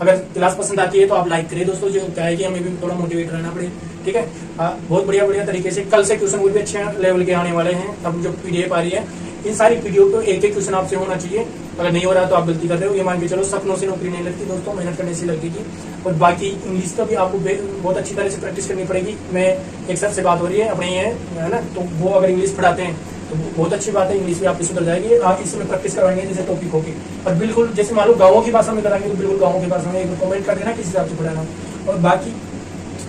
अगर क्लास पसंद आती है तो आप लाइक करें दोस्तों, जो क्या है कि हमें भी थोड़ा मोटिवेट रहना पड़े, ठीक है। बहुत बढ़िया बढ़िया तरीके से कल से क्वेश्चन भी अच्छे लेवल के आने वाले हैं। अब जो पीडीएफ आ रही है, इन सारी पीडीएफ को एक एक क्वेश्चन आपसे होना चाहिए। अगर नहीं हो रहा तो आप गलती कर रहे हो, ये मान के चलो सपनों से नौकरी नहीं लगती दोस्तों, मेहनत करने से लगेगी। और बाकी इंग्लिश का भी आपको बहुत अच्छी तरह से प्रैक्टिस करनी पड़ेगी। मैं एक सर से बात हो रही है अपने है ना, तो वो अगर इंग्लिश पढ़ाते हैं तो बहुत अच्छी बात है, इंग्लिश भी आपकी सुधर जाएगी। आप इसमें प्रैक्टिस करवाएंगे जैसे टॉपिक होगी, और बिल्कुल जैसे मान लो गाँवों की भाषा में कराएंगे तो बिल्कुल गाँवों की भाषा में एक कमेंट कर देना किस हिसाब से पढ़ाना। और बाकी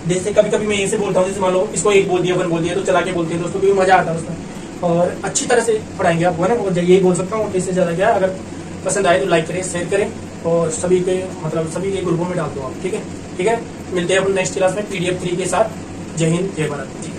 जैसे कभी कभी मैं ऐसे बोलता हूँ, जैसे मान लो इसको एक बोल दिया, वन बोल दिया, तो चला के बोलते हैं दोस्तों, क्योंकि मजा आता है उसमें, और अच्छी तरह से पढ़ाएंगे आपको, है ना। और यही बोल सकता हूँ, इससे ज्यादा क्या है। अगर पसंद आए तो लाइक करें, शेयर करें, और सभी के मतलब सभी के ग्रुपों में डाल दो आप, ठीक है। ठीक है, मिलते हैं अपन नेक्स्ट क्लास में PDF 3 के साथ। जय हिंद, जय भारत।